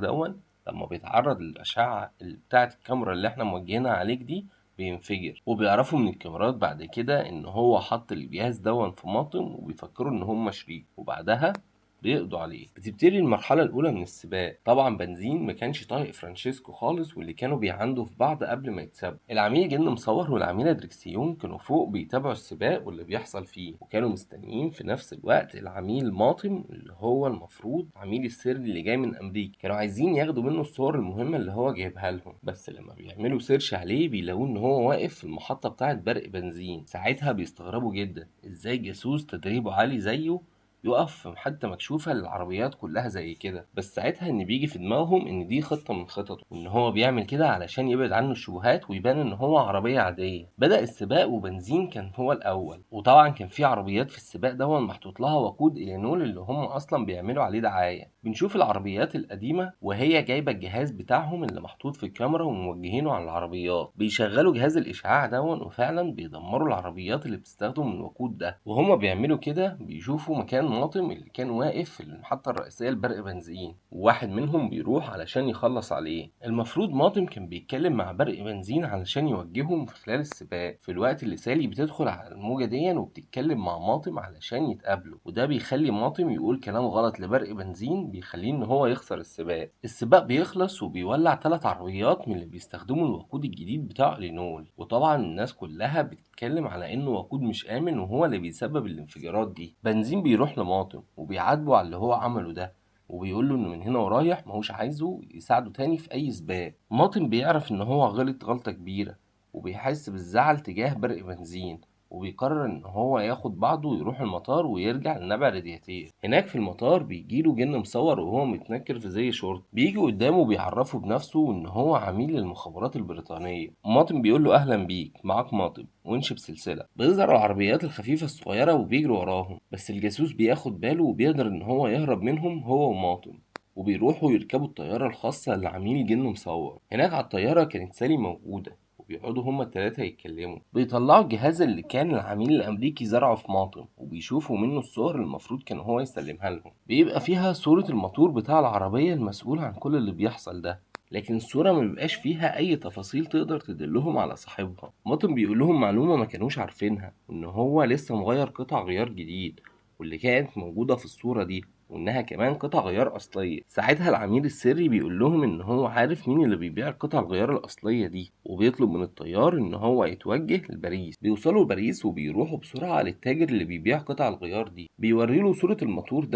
لما بيتعرض للأشعة بتاعة الكاميرا اللي احنا موجهينها عليك دي بينفجر، وبيعرفوا من الكاميرات بعد كده ان هو حط الجهاز في ماطم، وبيفكروا ان هم شريك، وبعدها بيقضوا عليه. بتبتدي المرحلة الأولى من السباق. طبعا بنزين ما كانش طايق فرانشيسكو خالص، واللي كانوا بيعاندوا في بعض قبل ما يتسابقوا. العميل جن مصور والعميلة دريكسيون كانوا فوق بيتابعوا السباق واللي بيحصل فيه، وكانوا مستنيين في نفس الوقت العميل ماطم اللي هو المفروض عميل السر اللي جاي من أمريكا. كانوا عايزين ياخدوا منه الصور المهمة اللي هو جايبها لهم، بس لما بيعملوا سيرش عليه بيلاقوه إن هو واقف في المحطة بتاعة برق بنزين. ساعتها بيستغربوا جدا إزاي جاسوس تدريبه عالي زيه يقف في محطة مكشوفة للعربيات كلها زي كده. بس ساعتها ان بيجي في دماغهم ان دي خطة من خططه، وان هو بيعمل كده علشان يبعد عنه الشبهات ويبان ان هو عربية عادية. بدأ السباق وبنزين كان هو الاول، وطبعا كان في عربيات في السباق محطوط لها وقود ايلانول اللي هم اصلا بيعملوا عليه دعاية. بنشوف العربيات القديمة وهي جايبة الجهاز بتاعهم اللي محطوط في الكاميرا وموجهينه على العربيات. بيشغلوا جهاز الاشعاع وفعلا بيدمروا العربيات اللي بتستخدم الوقود ده. وهما بيعملوا كده بيشوفوا مكان ماطم اللي كان واقف في المحطة الرئيسية لبرق بنزين، وواحد منهم بيروح علشان يخلص عليه. المفروض ماطم كان بيتكلم مع برق بنزين علشان يوجههم في خلال السباق، في الوقت اللي سالي بتدخل على الموجة وبتتكلم مع ماطم علشان يتقابلوا، وده بيخلي ماطم يقول كلام غلط لبرق بنزين بيخليه ان هو يخسر السباق. السباق بيخلص وبيولع 3 عربيات من اللي بيستخدموا الوقود الجديد بتاع لينول، وطبعا الناس كلها بتتكلم على انه وقود مش امن وهو اللي بيسبب الانفجارات دي. بنزين بيروح لماطم وبيعاتبه على اللي هو عمله ده، وبيقول له انه من هنا ورايح ماهوش عايزه يساعده تاني في اي سباق. ماطم بيعرف ان هو غلط غلطة كبيرة، وبيحس بالزعل تجاه برق بنزين، وبيقرر ان هو ياخد بعضه ويروح المطار ويرجع لنبع رادياتير. هناك في المطار بيجيله جن مصور وهو متنكر في زي شورت، بيجي قدامه وبيعرفه بنفسه ان هو عميل للمخابرات البريطانية. ماطم بيقول له اهلا بيك، معاك ماطم ونش بسلسلة. بيظهر العربيات الخفيفة الصغيرة وبيجري وراهم، بس الجاسوس بياخد باله وبيقدر ان هو يهرب منهم هو وماطم، وبيروحوا يركبوا الطيارة الخاصة اللي عميل جن مصور. هناك على الطيارة كانت سالي موجودة، وبيقعدوا هما التلاتة يتكلموا. بيطلعوا الجهاز اللي كان العميل الأمريكي زرعه في ماطم، وبيشوفوا منه الصور اللي المفروض كان هو يسلمها لهم. بيبقى فيها صورة الموتور بتاع العربية المسؤول عن كل اللي بيحصل ده، لكن الصورة مبيبقاش فيها أي تفاصيل تقدر تدلهم على صاحبها. ماطم بيقول لهم معلومة ما كانوش عارفينها، إن هو لسه مغير قطع غيار جديد، واللي كانت موجودة في الصورة دي وإنها كمان قطع غيار أصلية. ساعتها العميل السري بيقول لهم إن هو عارف مين اللي بيبيع قطع الغيار الأصلية دي، وبيطلب من الطيار إن هو يتوجه لباريس. بيوصلوا لباريس وبيروحوا بسرعة للتاجر اللي بيبيع قطع الغيار دي، بيوريله صورة الموتور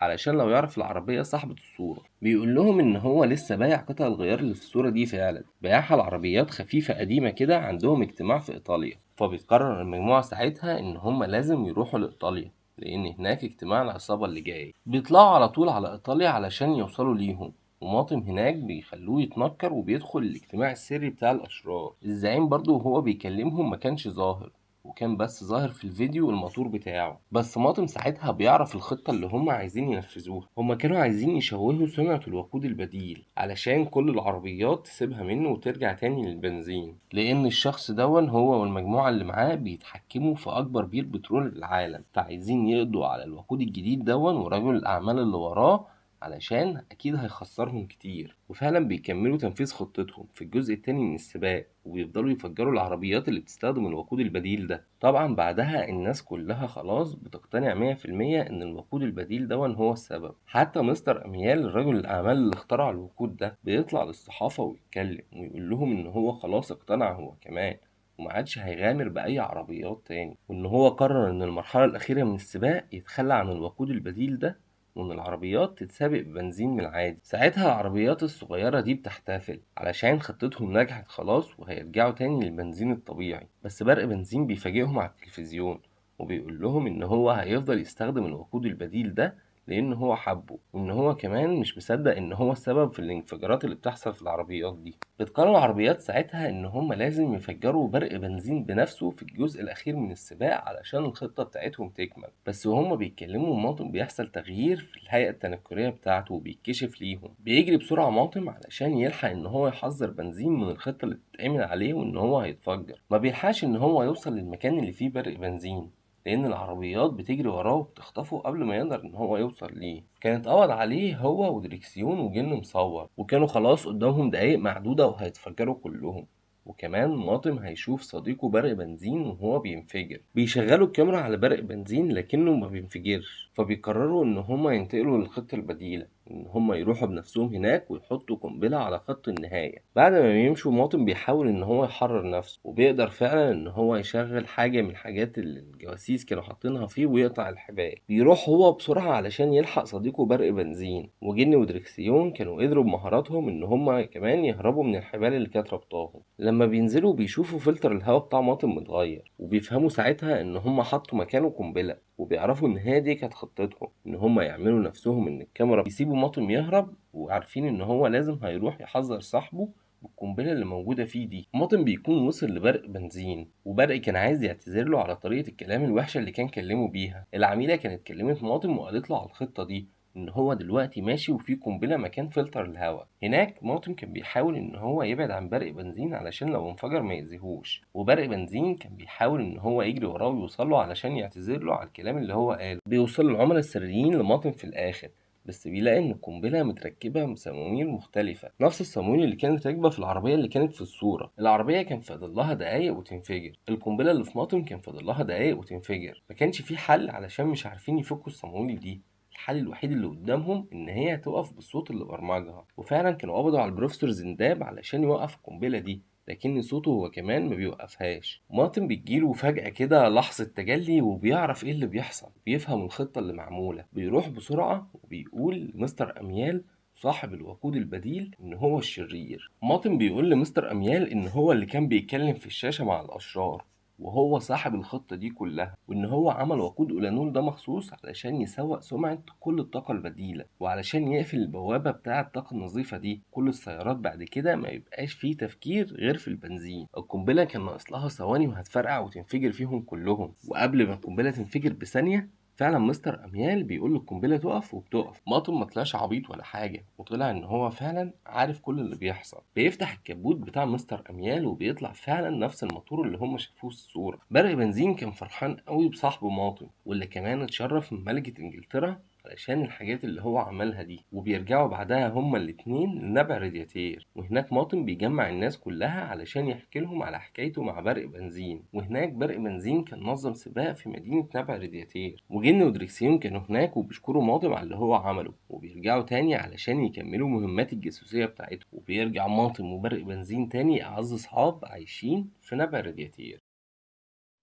علشان لو يعرف العربية صاحبة الصورة. بيقول لهم إن هو لسه بايع قطع الغيار اللي في الصورة دي فعلا، بايعها لعربيات خفيفة قديمة كده عندهم اجتماع في إيطاليا. فبيقرر المجموعة ساعتها إن هم لازم يروحوا لإيطاليا، لأن هناك اجتماع العصابة اللي جاي. بيطلعوا على طول على إيطاليا علشان يوصلوا ليهم، وماطم هناك بيخلوه يتنكر وبيدخل الاجتماع السري بتاع الأشرار. الزعيم برضه وهو بيكلمهم ما كانش ظاهر، وكان بس ظاهر في الفيديو الموتور بتاعه. بس ماطم ساعتها بيعرف الخطة اللي هم عايزين ينفذوها. هم كانوا عايزين يشوهوا سمعة الوقود البديل علشان كل العربيات تسيبها منه وترجع تاني للبنزين، لأن الشخص هو والمجموعة اللي معاه بيتحكموا في أكبر بير بترول في العالم، فعايزين يقضوا على الوقود الجديد ورجل الأعمال اللي وراه علشان أكيد هيخسرهم كتير. وفعلا بيكملوا تنفيذ خطتهم في الجزء التاني من السباق، وبيفضلوا يفجروا العربيات اللي بتستخدم الوقود البديل ده. طبعا بعدها الناس كلها خلاص بتقتنع 100% ان الوقود البديل هو السبب. حتى مستر اميال رجل الاعمال اللي اخترع الوقود ده بيطلع للصحافة ويتكلم ويقول لهم ان هو خلاص اقتنع هو كمان، وما عادش هيغامر بأي عربيات تاني، وإن هو قرر إن المرحلة الأخيرة من السباق يتخلى عن الوقود البديل ده، وإن العربيات تتسابق ببنزين من العادي. ساعتها العربيات الصغيرة دي بتحتفل علشان خطتهم نجحت خلاص وهيرجعوا تاني للبنزين الطبيعي. بس برق بنزين بيفاجئهم على التلفزيون وبيقول لهم إن هو هيفضل يستخدم الوقود البديل ده لأن هو حبه، وإن هو كمان مش مصدق إن هو السبب في الانفجارات اللي بتحصل في العربيات دي. بتقرر العربيات ساعتها إن هما لازم يفجروا برق بنزين بنفسه في الجزء الأخير من السباق علشان الخطة بتاعتهم تكمل. بس وهما بيتكلموا ماطم بيحصل تغيير في الهيئة التنكرية بتاعته وبيتكشف ليهم. بيجري بسرعة ماطم علشان يلحق إن هو يحذر بنزين من الخطة اللي بتتعمل عليه وإن هو هيتفجر. ما بيلحقش إن هو يوصل للمكان اللي فيه برق بنزين، لأن العربيات بتجري وراه وبتخطفه قبل ما يقدر إن هو يوصل ليه. كانت قبض عليه هو ودريكسيون وجن مصور، وكانوا خلاص قدامهم دقايق معدودة وهيتفجروا كلهم. وكمان ماطم هيشوف صديقه برق بنزين وهو بينفجر. بيشغلوا الكاميرا على برق بنزين لكنه ما بينفجرش، فبيقرروا ان هما ينتقلوا للخطة البديلة، ان هما يروحوا بنفسهم هناك ويحطوا قنبلة على خط النهاية. بعد ما بيمشوا ماطم بيحاول ان هو يحرر نفسه، وبيقدر فعلا ان هو يشغل حاجة من الحاجات اللي الجواسيس كانوا حاطينها فيه ويقطع الحبال. بيروح هو بسرعة علشان يلحق صديقه برق بنزين، وجن ودريكسيون كانوا قدروا بمهاراتهم ان هما كمان يهربوا من الحبال اللي كانت ربطاهم. لما بينزلوا بيشوفوا فلتر الهواء بتاع ماطم متغير، وبيفهموا ساعتها ان هما حطوا مكانه قنبلة، وبيعرفوا ان هي دي كانت خطتهم، ان هما يعملوا نفسهم ان الكاميرا بيسيبوا ماطم يهرب، وعارفين ان هو لازم هيروح يحذر صاحبه بالقنبلة اللي موجودة فيه دي. ماطم بيكون وصل لبرق بنزين، وبرق كان عايز يعتذر له على طريقة الكلام الوحشة اللي كان كلمه بيها. العميلة كانت كلمت ماطم وقالت له على الخطة دي، ان هو دلوقتي ماشي وفي قنبله مكان فلتر الهواء. هناك ماطم كان بيحاول ان هو يبعد عن برق بنزين علشان لو انفجر ما يأذيهوش، وبرق بنزين كان بيحاول ان هو يجري وراه ويوصل له علشان يعتذر له على الكلام اللي هو قاله. بيوصل العملاء السريين لماطم في الاخر، بس بيلاقي ان القنبله متركبه بصواميل مختلفه، نفس الصواميل اللي كانت راكبه في العربيه اللي كانت في الصوره. العربيه كان فاضل لها دقايق وتنفجر، القنبله اللي في ماطم كان فاضل لها دقايق وتنفجر. ما كانش في حل علشان مش عارفين يفكوا الصواميل دي. الحل الوحيد اللي قدامهم ان هي تقف بالصوت اللي برمجها، وفعلا كانوا قبضوا على البروفيسور زنداب علشان يوقف القنبله دي، لكن صوته هو كمان ما بيوقفهاش. مارتن بتجيله فجأة كده لحظة تجلي، وبيعرف ايه اللي بيحصل، بيفهم الخطة اللي معمولة. بيروح بسرعة وبيقول لمستر أميال صاحب الوقود البديل ان هو الشرير. مارتن بيقول لمستر أميال ان هو اللي كان بيتكلم في الشاشة مع الأشرار، وهو صاحب الخطة دي كلها، وإن هو عمل وقود أولانول ده مخصوص علشان يسوق سمعة كل الطاقة البديلة، وعلشان يقفل البوابة بتاعة الطاقة النظيفة دي. كل السيارات بعد كده ما يبقاش فيه تفكير غير في البنزين. القنبلة كان ناقص لها ثواني وهتفرقع وتنفجر فيهم كلهم، وقبل ما القنبلة تنفجر بثانية فعلا مستر اميال بيقول للقنبله تقف وبتقف. ماطم ما طلعش عبيط ولا حاجه، وطلع ان هو فعلا عارف كل اللي بيحصل. بيفتح الكبوت بتاع مستر اميال وبيطلع فعلا نفس الموتور اللي هم شافوه في الصوره. برق بنزين كان فرحان قوي بصاحبه ماطم، واللي كمان اتشرف من ملكه انجلترا علشان الحاجات اللي هو عملها دي. وبيرجعوا بعدها هما الاتنين لنبع رادياتير، وهناك ماطم بيجمع الناس كلها علشان يحكي لهم على حكايته مع برق بنزين. وهناك برق بنزين كان نظم سباق في مدينة نبع رادياتير، وجن ودريكسيون كانوا هناك وبيشكروا ماطم على اللي هو عمله، وبيرجعوا تاني علشان يكملوا مهمات الجاسوسية بتاعتهم. وبيرجع ماطم وبرق بنزين تاني أعز صحاب عايشين في نبع رادياتير.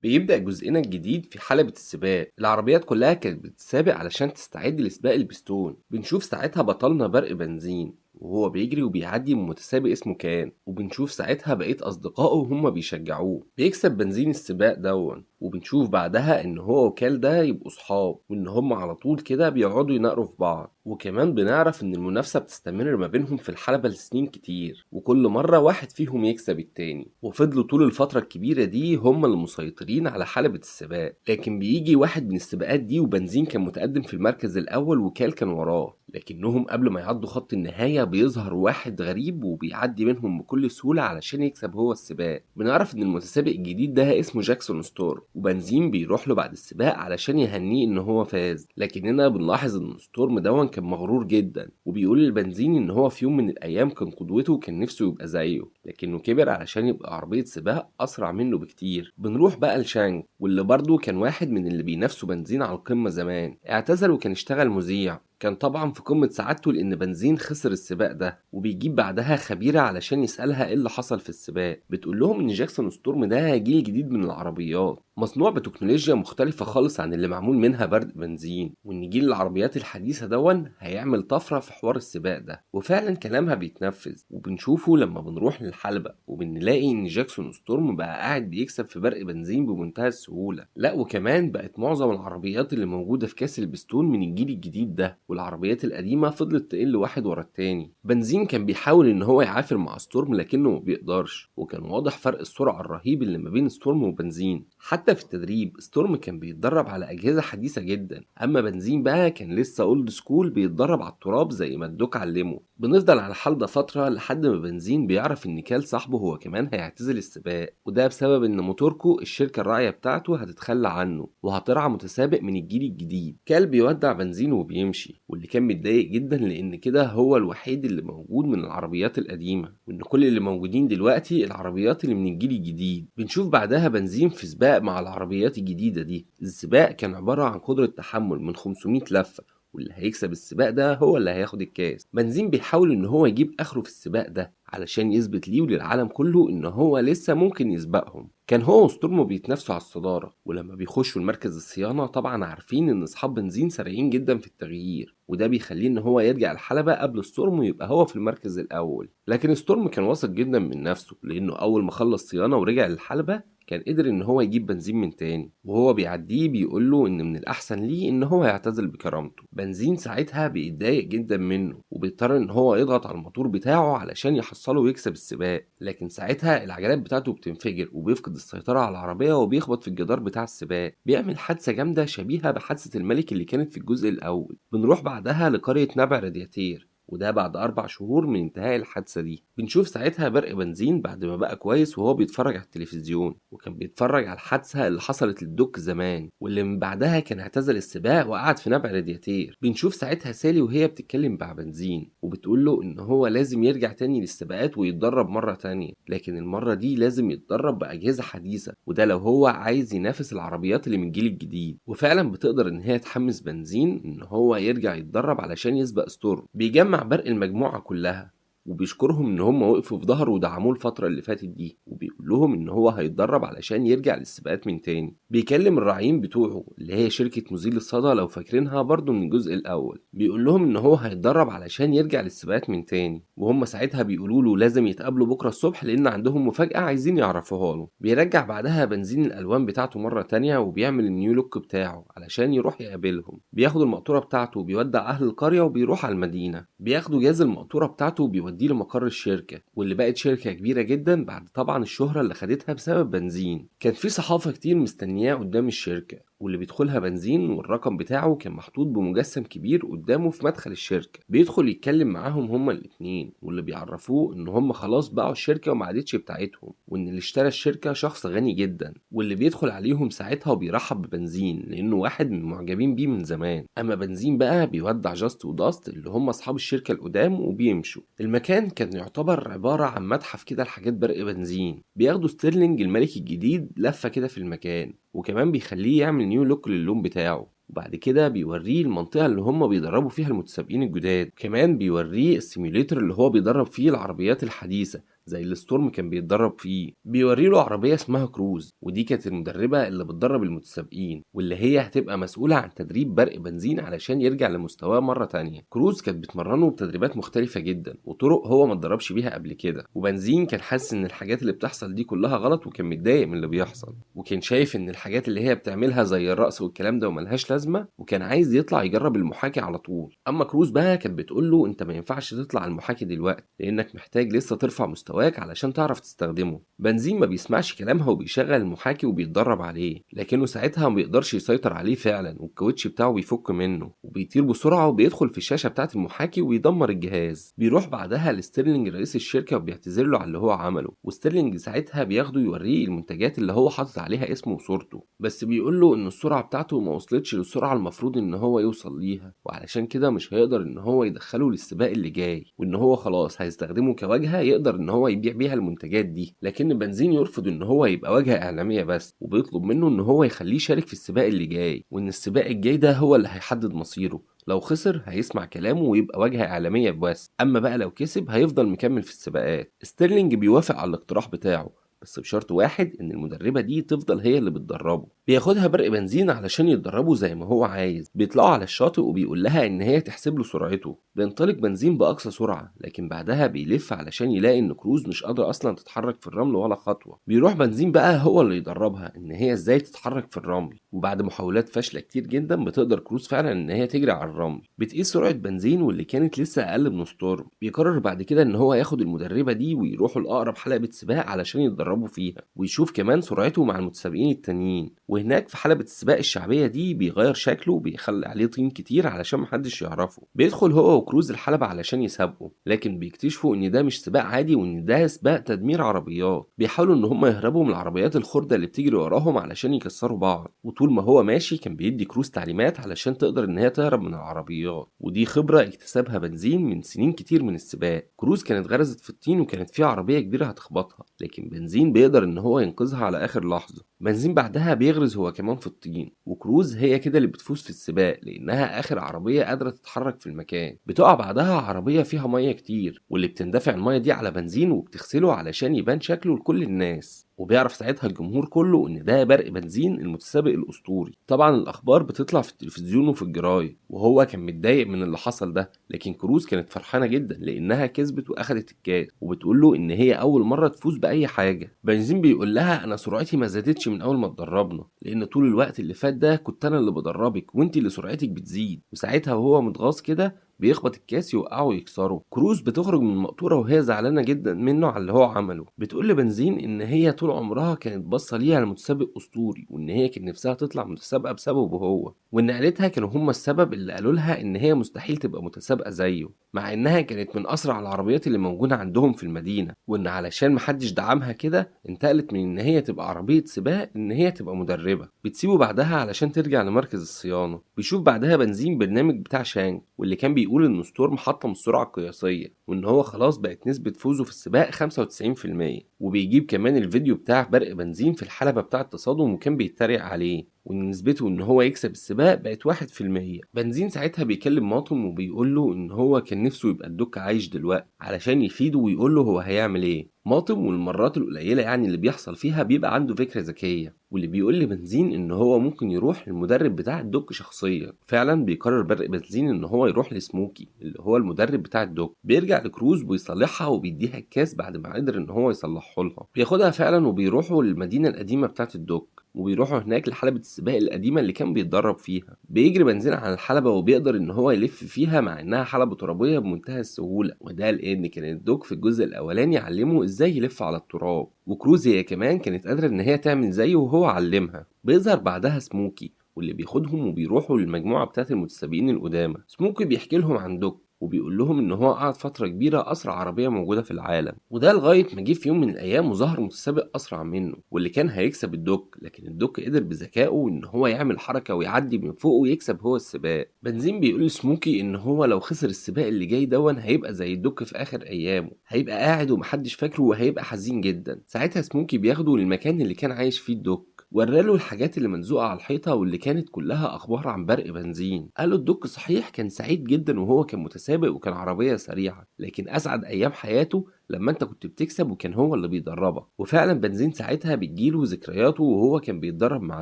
بيبدأ جزئنا الجديد في حلبة السباق. العربيات كلها كانت بتتسابق علشان تستعد لسباق البستون. بنشوف ساعتها بطلنا برق بنزين وهو بيجري وبيعدي من متسابق اسمه كان، وبنشوف ساعتها بقية أصدقائه وهم بيشجعوه. بيكسب بنزين السباق دون، وبنشوف بعدها إن هو وكال ده يبقوا صحاب، وإن هم على طول كده بيقعدوا يناقروا في بعض. وكمان بنعرف إن المنافسة بتستمر ما بينهم في الحلبة لسنين كتير، وكل مرة واحد فيهم يكسب التاني، وفضلوا طول الفترة الكبيرة دي هم اللي مسيطرين على حلبة السباق. لكن بيجي واحد من السباقات دي وبنزين كان متقدم في المركز الأول وكال كان وراه، لكنهم قبل ما يعدوا خط النهاية بيظهر واحد غريب وبيعدي منهم بكل سهولة علشان يكسب هو السباق. بنعرف ان المتسابق الجديد ده اسمه جاكسون ستورم، وبنزين بيروح له بعد السباق علشان يهنيه ان هو فاز. لكننا بنلاحظ ان ستورم دون كان مغرور جدا، وبيقول للبنزين ان هو في يوم من الايام كان قدوته وكان نفسه يبقى زيه، لكنه كبر علشان يبقى عربية سباق اسرع منه بكتير. بنروح بقى لشانج، واللي برضه كان واحد من اللي بينافسوا بنزين على القمة زمان. اعتزل وكان اشتغل مذيع، كان طبعا في قمة سعادته لأن بنزين خسر السباق ده. وبيجيب بعدها خبيرة علشان يسألها ايه اللي حصل في السباق. بتقول لهم ان جاكسون ستورم ده جيل جديد من العربيات مصنوع بتكنولوجيا مختلفة خالص عن اللي معمول منها برد بنزين، وان جيل العربيات الحديثة دون هيعمل طفرة في حوار السباق ده. وفعلا كلامها بيتنفذ، وبنشوفه لما بنروح للحلبة وبنلاقي ان جاكسون ستورم بقى قاعد بيكسب في برق بنزين بمنتهى السهولة. لا وكمان بقت معظم العربيات اللي موجودة في كاس البستون من الجيل الجديد ده، والعربيات القديمة فضلت تقل واحد ورا التاني. بنزين كان بيحاول ان هو يعافر مع ستورم لكنه ما بيقدرش، وكان واضح فرق السرعة الرهيب اللي ما بين ستورم وبنزين. حتى في التدريب ستورم كان بيتدرب على أجهزة حديثة جدا، اما بنزين بقى كان لسه اولد سكول بيتدرب على التراب زي ما الدوك علمه. بنفضل على الحال ده فترة لحد ما بنزين بيعرف ان كال صاحبه هو كمان هيعتزل السباق، وده بسبب ان موتوركو الشركة الراعية بتاعته هتتخلى عنه وهترعى متسابق من الجيل الجديد. كال بيودع بنزين وبيمشي، واللي كان متضايق جدا لان كده هو الوحيد اللي موجود من العربيات القديمة، وان كل اللي موجودين دلوقتي العربيات اللي من الجيل الجديد. بنشوف بعدها بنزين في سباق مع العربيات الجديدة دي. السباق كان عبارة عن قدرة تحمل من 500 لفة، واللي هيكسب السباق ده هو اللي هياخد الكاس. بنزين بيحاول ان هو يجيب اخره في السباق ده علشان يثبت ليه وللعالم كله ان هو لسه ممكن يسبقهم. كان هو وستورم بيتنافسوا على الصدارة، ولما بيخشوا المركز الصيانة طبعا عارفين ان اصحاب بنزين سريعين جدا في التغيير، وده بيخليه ان هو يرجع الحلبة قبل ستورم ويبقى هو في المركز الاول. لكن ستورم كان واثق جدا من نفسه، لانه اول ما خلص صيانة ورجع للحلبة كان قدر ان هو يجيب بنزين من تاني، وهو بيعديه بيقول له ان من الاحسن ليه ان هو يعتزل بكرامته. بنزين ساعتها بيتضايق جدا منه، وبيضطر ان هو يضغط على الموتور بتاعه علشان يحصله ويكسب السباق. لكن ساعتها العجلات بتاعته بتنفجر وبيفقد السيطرة على العربية وبيخبط في الجدار بتاع السباق، بيعمل حادثة جامدة شبيهة بحادثة الملك اللي كانت في الجزء الاول. بنروح بعدها لقرية نبع رادياتير، وده بعد 4 شهور من انتهاء الحادثة دي. بنشوف ساعتها برق بنزين بعد ما بقى كويس وهو بيتفرج على التلفزيون، وكان بيتفرج على الحادثة اللي حصلت للدوك زمان، واللي من بعدها كان اعتزل السباق وقعد في نبع رادياتير. بنشوف ساعتها سالي وهي بتتكلم مع بنزين وبتقول له ان هو لازم يرجع تاني للسباقات ويتدرب مرة تانية، لكن المرة دي لازم يتدرب بأجهزة حديثة، وده لو هو عايز ينافس العربيات اللي من الجيل الجديد. وفعلا بتقدر ان هي تحمس بنزين ان هو يرجع يتدرب علشان يسبق ستورم. بيجمع برق المجموعة كلها وبيشكرهم ان هم وقفوا في ظهره ودعموه الفترة اللي فاتت دي، وبيقول لهم ان هو هيتدرب علشان يرجع للسباقات من تاني. بيكلم الراعيين بتوعه اللي هي شركة مزيل الصدى لو فاكرينها برضو من الجزء الاول، بيقول لهم ان هو هيتدرب علشان يرجع للسباقات من تاني، وهم ساعتها بيقولوا له لازم يتقابلوا بكرة الصبح لان عندهم مفاجأة عايزين يعرفوها له. بيرجع بعدها بنزين الالوان بتاعته مرة تانية وبيعمل النيو لوك بتاعه علشان يروح يقابلهم. بياخد المقطورة بتاعته وبيودع اهل القرية وبيروح على المدينة. بياخدوا جهاز المقطورة بتاعته وبيوديه لمقر الشركة، واللي بقت شركة كبيرة جدا بعد طبعا الشهرة اللي خدتها بسبب بنزين. كان في صحافة كتير مستنياه قدام الشركة، واللي بيدخلها بنزين والرقم بتاعه كان محطوط بمجسم كبير قدامه في مدخل الشركة. بيدخل يتكلم معاهم هما الاتنين، واللي بيعرفوه ان هما خلاص باعوا الشركة وما عادتش بتاعتهم، وان اللي اشترى الشركة شخص غني جدا، واللي بيدخل عليهم ساعتها وبيرحب ببنزين لانه واحد من المعجبين بيه من زمان. اما بنزين بقى بيودع جاست وداست اللي هما اصحاب الشركة القدام وبيمشوا. المكان كان يعتبر عبارة عن متحف كده لحاجات برق بنزين. بياخدوا ستيرلينج الملك الجديد لفة كده في المكان، وكمان بيخليه يعمل نيو لوك للون بتاعه، وبعد كده بيوريه المنطقة اللي هم بيدربوا فيها المتسابقين الجداد. كمان بيوريه السيميوليتر اللي هو بيدرب فيه العربيات الحديثة زي اللي ستورم كان بيتدرب فيه. بيوري له عربية اسمها كروز، ودي كانت المدربة اللي بتدرب المتسابقين، واللي هي هتبقى مسؤولة عن تدريب برق بنزين علشان يرجع لمستواه مرة تانية. كروز كانت بتمرنه بتدريبات مختلفة جدا وطرق هو ما اتدربش بيها قبل كده، وبنزين كان حاسس ان الحاجات اللي بتحصل دي كلها غلط، وكان متضايق من اللي بيحصل، وكان شايف ان الحاجات اللي هي بتعملها زي الرقص والكلام ده وملهاش لازمة، وكان عايز يطلع يجرب المحاكي على طول. اما كروز بقى كانت بتقول له انت ما ينفعش تطلع المحاكي دلوقتي لانك محتاج لسه ترفع مستواك علشان تعرف تستخدمه. بنزين ما بيسمعش كلامها وبيشغل المحاكي وبيتدرب عليه، لكنه ساعتها ما بيقدرش يسيطر عليه فعلا، والكاوتش بتاعه بيفك منه وبيطير بسرعه وبيدخل في الشاشه بتاعه المحاكي ويدمر الجهاز. بيروح بعدها لستيرلينج رئيس الشركه وبيعتذر له على اللي هو عمله، وستيرلينج ساعتها بياخده يوريه المنتجات اللي هو حاطط عليها اسمه وصورته، بس بيقول له ان السرعه بتاعته ما وصلتش للسرعه المفروض ان هو يوصل ليها، وعلشان كده مش هيقدر ان هو يدخله للسباق اللي جاي، وان هو خلاص هيستخدمه كواجهه يقدر ان هو يبيع بيها المنتجات دي. لكن بنزين يرفض ان هو يبقى واجهه اعلاميه بس، وبيطلب منه ان هو يخليه يشارك في السباق اللي جاي، وان السباق الجاي ده هو اللي هيحدد مصيره. لو خسر هيسمع كلامه ويبقى واجهة إعلامية بس، أما بقى لو كسب هيفضل مكمل في السباقات. ستيرلينج بيوافق على الاقتراح بتاعه، بس بشرط واحد ان المدربة دي تفضل هي اللي بتدربه. بياخدها برق بنزين علشان يتدربوا زي ما هو عايز. بيطلعوا على الشاطئ وبيقول لها ان هي تحسب له سرعته. بينطلق بنزين باقصى سرعة، لكن بعدها بيلف علشان يلاقي ان كروز مش قادرة اصلا تتحرك في الرمل ولا خطوة. بيروح بنزين بقى هو اللي يدربها ان هي ازاي تتحرك في الرمل، وبعد محاولات فاشلة كتير جدا بتقدر كروز فعلا ان هي تجري على الرمل. بتقيس سرعة بنزين واللي كانت لسه اقل من ستورم. بيقرر بعد كده ان هو ياخد المدربة دي ويروحوا لاقرب حلبة سباق علشان يتدربوا فيها، ويشوف كمان سرعته مع المتسابقين التانيين. وهناك في حلبة السباق الشعبية دي بيغير شكله وبيخلي عليه طين كتير علشان محدش يعرفه. بيدخل هو وكروز الحلبة علشان يسابقوا، لكن بيكتشفوا ان ده مش سباق عادي وان ده سباق تدمير عربيات. بيحاولوا ان هم يهربوا من العربيات الخردة اللي بتجري وراهم علشان يكسروا بعض، وطول ما هو ماشي كان بيدي كروز تعليمات علشان تقدر ان هي تهرب من العربيات. ودي خبرة اكتسبها بنزين من سنين كتير من السباق. كروز كانت غرزت في الطين وكانت في عربية كبيرة هتخبطها، لكن بنزين بيقدر ان هو ينقذها على اخر لحظة. بنزين بعدها بيغرز هو كمان في الطين، وكروز هي كده اللي بتفوز في السباق لانها اخر عربية قادرة تتحرك في المكان. بتقع بعدها عربية فيها مية كتير، واللي بتندفع المية دي على بنزين وبتغسله علشان يبان شكله لكل الناس. وبيعرف ساعتها الجمهور كله ان ده برق بنزين المتسابق الاسطوري. طبعا الاخبار بتطلع في التلفزيون وفي الجرايد، وهو كان متضايق من اللي حصل ده، لكن كروز كانت فرحانه جدا لانها كسبت واخدت الكاس، وبتقول له ان هي اول مره تفوز باي حاجه. بنزين بيقول لها انا سرعتي ما زادتش من اول ما اتدربنا، لان طول الوقت اللي فات ده كنت انا اللي بدربك وانت اللي سرعتك بتزيد. وساعتها وهو متغاظ كده بيخبط الكاس يوقعه ويكسره. كروز بتخرج من المقطوره وهي زعلانه جدا منه على اللي هو عمله. بتقول لبنزين ان هي طول عمرها كانت باصه ليه على متسابق اسطوري، وان هي كان نفسها تطلع متسابقه بسببه هو، وان عيلتها كانوا هم السبب اللي قالوا لها ان هي مستحيل تبقى متسابقه زيه، مع انها كانت من اسرع العربيات اللي موجوده عندهم في المدينه. وان علشان محدش دعمها كده انتقلت من ان هي تبقى عربيه سباق ان هي تبقى مدربه. بتسيبه بعدها علشان ترجع لمركز الصيانه. بيشوف بعدها بنزين برنامج بتاع شانك، واللي كان بيقول ان ستورم حطم السرعه القياسيه، وان هو خلاص بقت نسبه فوزه في السباق 95%. وبيجيب كمان الفيديو بتاع برق بنزين في الحلبه بتاع التصادم وكان بيتريق عليه، وان نسبته ان هو يكسب السباق بقت 1%. بنزين ساعتها بيكلم ماطم وبيقول له ان هو كان نفسه يبقى الدك عايش دلوقتي علشان يفيده ويقول له هو هيعمل ايه. ماطم والمرات القليله يعني اللي بيحصل فيها بيبقى عنده فكره ذكيه، واللي بيقول لبنزين ان هو ممكن يروح للمدرب بتاع الدك شخصيا. فعلا بيقرر برق بنزين ان هو يروح لسموكي اللي هو المدرب بتاع الدك. بيرجع لكروز ويصلحها وبيديها الكاس بعد ما قدر ان هو يصلحه لها. بياخدها فعلا وبيروحوا للمدينه القديمه بتاعه الدك، وبيروحوا هناك لحلبة السباق القديمة اللي كان بيتدرب فيها. بيجري بنزين على الحلبة وبيقدر ان هو يلف فيها مع انها حلبة ترابية بمنتهى السهولة، وده لان كان الدوك في الجزء الاولاني يعلمه ازاي يلف على التراب، وكروز هي كمان كانت قادرة ان هي تعمل زيه وهو علمها. بيظهر بعدها سموكي واللي بياخدهم وبيروحوا للمجموعة بتاعة المتسابقين القدامى. سموكي بيحكي لهم عن دوك وبيقول لهم ان هو قعد فتره كبيره اسرع عربيه موجوده في العالم، وده لغايه ما جه في يوم من الايام وظهر متسابق اسرع منه واللي كان هيكسب الدوك، لكن الدوك قدر بذكائه ان هو يعمل حركه ويعدي من فوقه ويكسب هو السباق. بنزين بيقول لسموكي ان هو لو خسر السباق اللي جاي دون هيبقى زي الدوك في اخر ايامه، هيبقى قاعد ومحدش فاكره وهيبقى حزين جدا. ساعتها سموكي بياخده للمكان اللي كان عايش فيه الدوك، وراله الحاجات اللي منزوقه على الحيطه واللي كانت كلها اخبار عن برق بنزين. قال له الدوك صحيح كان سعيد جدا وهو كان متسابق وكان عربيه سريعه، لكن اسعد ايام حياته لما انت كنت بتكسب وكان هو اللي بيدربك. وفعلا بنزين ساعتها بتجيله ذكرياته وهو كان بيتدرب مع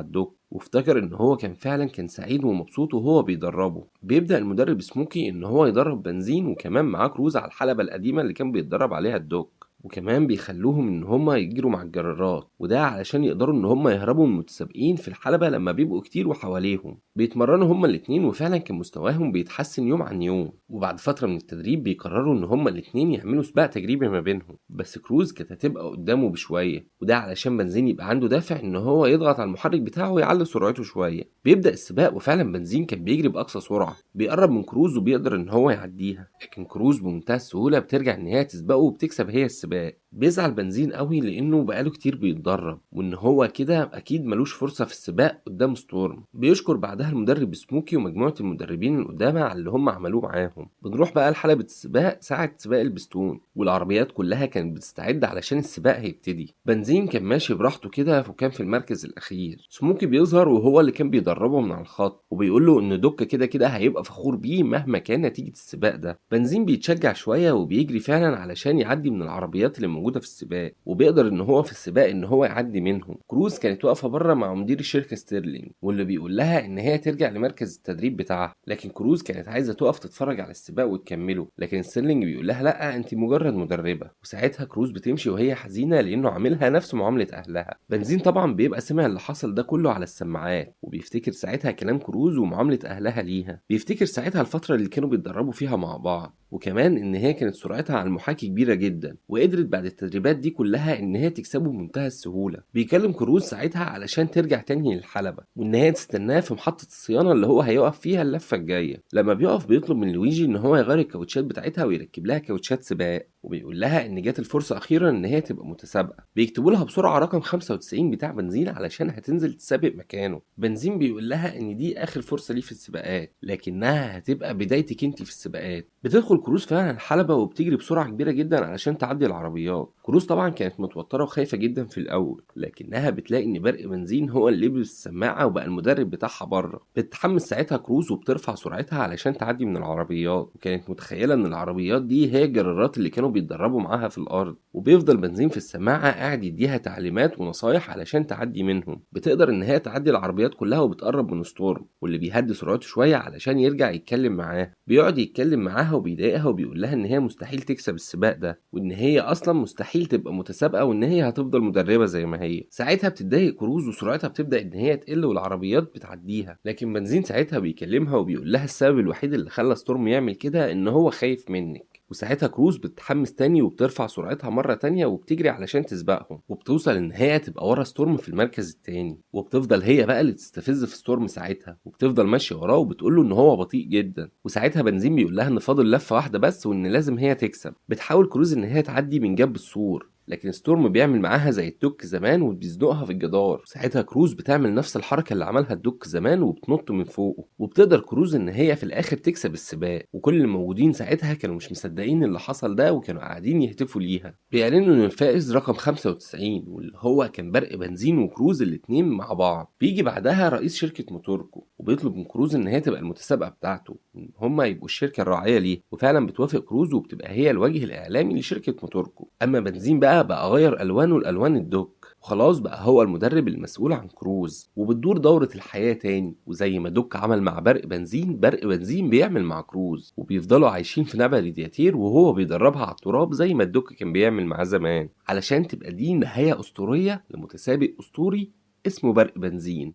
الدوك، وافتكر ان هو كان سعيد ومبسوط وهو بيدربه. بيبدأ المدرب سموكي ان هو يدرب بنزين وكمان معاه كروز على الحلبة القديمة اللي كان بيتدرب عليها الدوك، وكمان بيخلوهم ان هما يجروا مع الجرارات، وده علشان يقدروا ان هما يهربوا من المتسابقين في الحلبة لما بيبقوا كتير وحواليهم. بيتمرنوا هما الاتنين وفعلا كان مستواهم بيتحسن يوم عن يوم، وبعد فترة من التدريب بيقرروا ان هما الاتنين يعملوا سباق تجريبي ما بينهم، بس كروز كانت هتبقى قدامه بشوية، وده علشان بنزين يبقى عنده دافع ان هو يضغط على المحرك بتاعه ويعلي سرعته شوية. بيبدأ السباق وفعلا بنزين كان بيجري بأقصى سرعة، بيقرب من كروز وبيقدر ان هو يعديها، لكن كروز بمنتهى السهولة بترجع ان هي تسبقه وبتكسب هي السباق. بيزعل بنزين قوي لانه بقاله كتير بيتدرب وان هو كده اكيد ملوش فرصة في السباق قدام ستورم. بيشكر بعدها المدرب سموكي ومجموعة المدربين القدامى على اللي هم عملوه معاهم. بنروح بقى لحلبة السباق ساعة سباق البستون، والعربيات كلها كانت بتستعد علشان السباق هيبتدي. بنزين كان ماشي براحته كده وكان في المركز الاخير. سموكي بيظهر وهو اللي كان بيدربه من على الخط، وبيقول له ان دوك كده كده هيبقى فخور بيه مهما كان نتيجة السباق ده. بنزين بيتشجع شوية وبيجري فعلا علشان يعدي من العربيات اللي موجوده في السباق، وبيقدر ان هو في السباق ان هو يعدي منهم. كروز كانت واقفه بره مع مدير الشركه ستيرلينج، واللي بيقول لها ان هي ترجع لمركز التدريب بتاعها، لكن كروز كانت عايزه تقف تتفرج على السباق وتكمله، لكن ستيرلينج بيقول لها لا انت مجرد مدربه. وساعتها كروز بتمشي وهي حزينه لانه عاملها نفس معامله اهلها. بنزين طبعا بيبقى سمع اللي حصل ده كله على السماعات، وبيفتكر ساعتها كلام كروز ومعامله اهلها ليها. بيفتكر ساعتها الفتره اللي كانوا بيتدربوا فيها مع بعض، وكمان ان هي كانت سرعتها على المحاكي كبيره جدا، وقدرت بعد التدريبات دي كلها ان هي تكسبه بمنتهى السهوله. بيكلم كروز ساعتها علشان ترجع تاني للحلبه، وان هي تستناه في محطه الصيانه اللي هو هيقف فيها اللفه الجايه. لما بيقف بيطلب من لويجي ان هو يغير الكاوتشات بتاعتها ويركب لها كاوتشات سباق، وبيقول لها ان جات الفرصه اخيرا ان هي تبقى متسابقه. بيكتبوا لها بسرعه رقم 95 بتاع بنزين علشان هتنزل تسابق مكانه. بنزين بيقول لها ان دي اخر فرصه ليه في السباقات، لكنها هتبقى بدايتك انت في السباقات. بتدخل كروز فعلا الحلبة وبتجري بسرعة كبيرة جدا علشان تعدي العربيات. كروز طبعا كانت متوترة وخايفة جدا في الأول، لكنها بتلاقي إن برق بنزين هو اللي لبس السماعة وبقى المدرب بتاعها بره. بتتحمس ساعتها كروز وبترفع سرعتها علشان تعدي من العربيات، وكانت متخيلة إن العربيات دي هي الجرارات اللي كانوا بيتدربوا معاها في الأرض. وبيفضل بنزين في السماعة قاعد يديها تعليمات ونصايح علشان تعدي منهم. بتقدر إن هي تعدي العربيات كلها وبتقرب من ستورم، واللي بيهدي سرعته شوية علشان يرجع يتكلم معاه. بيقعد يتكلم معاها وبيضايقها وبيقول لها ان هي مستحيل تكسب السباق ده، وان هي اصلا مستحيل تبقى متسابقه، وان هي هتفضل مدربه زي ما هي. ساعتها بتتضايق كروز وسرعتها بتبدا ان هي تقل والعربيات بتعديها، لكن بنزين ساعتها بيكلمها وبيقول لها السبب الوحيد اللي خلى ستورم يعمل كده ان هو خايف منك. وساعتها كروز بتتحمس تاني وبترفع سرعتها مرة تانية وبتجري علشان تسبقهم، وبتوصل ان هي تبقى ورا ستورم في المركز التاني. وبتفضل هي بقى اللي تستفز في ستورم ساعتها، وبتفضل ماشية وراه وبتقوله ان هو بطيء جدا. وساعتها بنزين بيقول لها ان فاضل لفة واحدة بس وان لازم هي تكسب. بتحاول كروز ان هي تعدي من جنب السور، لكن ستورم بيعمل معاها زي الدوك زمان وبيزنقها في الجدار. ساعتها كروز بتعمل نفس الحركه اللي عملها الدوك زمان وبتنط من فوقه، وبتقدر كروز ان هي في الاخر تكسب السباق. وكل الموجودين ساعتها كانوا مش مصدقين اللي حصل ده، وكانوا قاعدين يهتفوا ليها. بيعلنوا ان الفائز رقم 95، واللي هو كان برق بنزين وكروز الاتنين مع بعض. بيجي بعدها رئيس شركه موتوركو وبيطلب من كروز ان هي تبقى المتسابقه بتاعته، ان هما يبقوا الشركه الراعيه ليه. وفعلا بتوافق كروز وبتبقى هي الوجه الاعلامي لشركه موتوركو. اما بنزين بقى غير الوانه لالوان الدوك، وخلاص بقى هو المدرب المسؤول عن كروز. وبتدور دورة الحياة تاني، وزي ما دوك عمل مع برق بنزين بيعمل مع كروز، وبيفضلوا عايشين في نبع رادياتير وهو بيدربها على التراب زي ما الدوك كان بيعمل معاه زمان، علشان تبقى دي نهاية أسطورية لمتسابق أسطوري اسمه برق بنزين.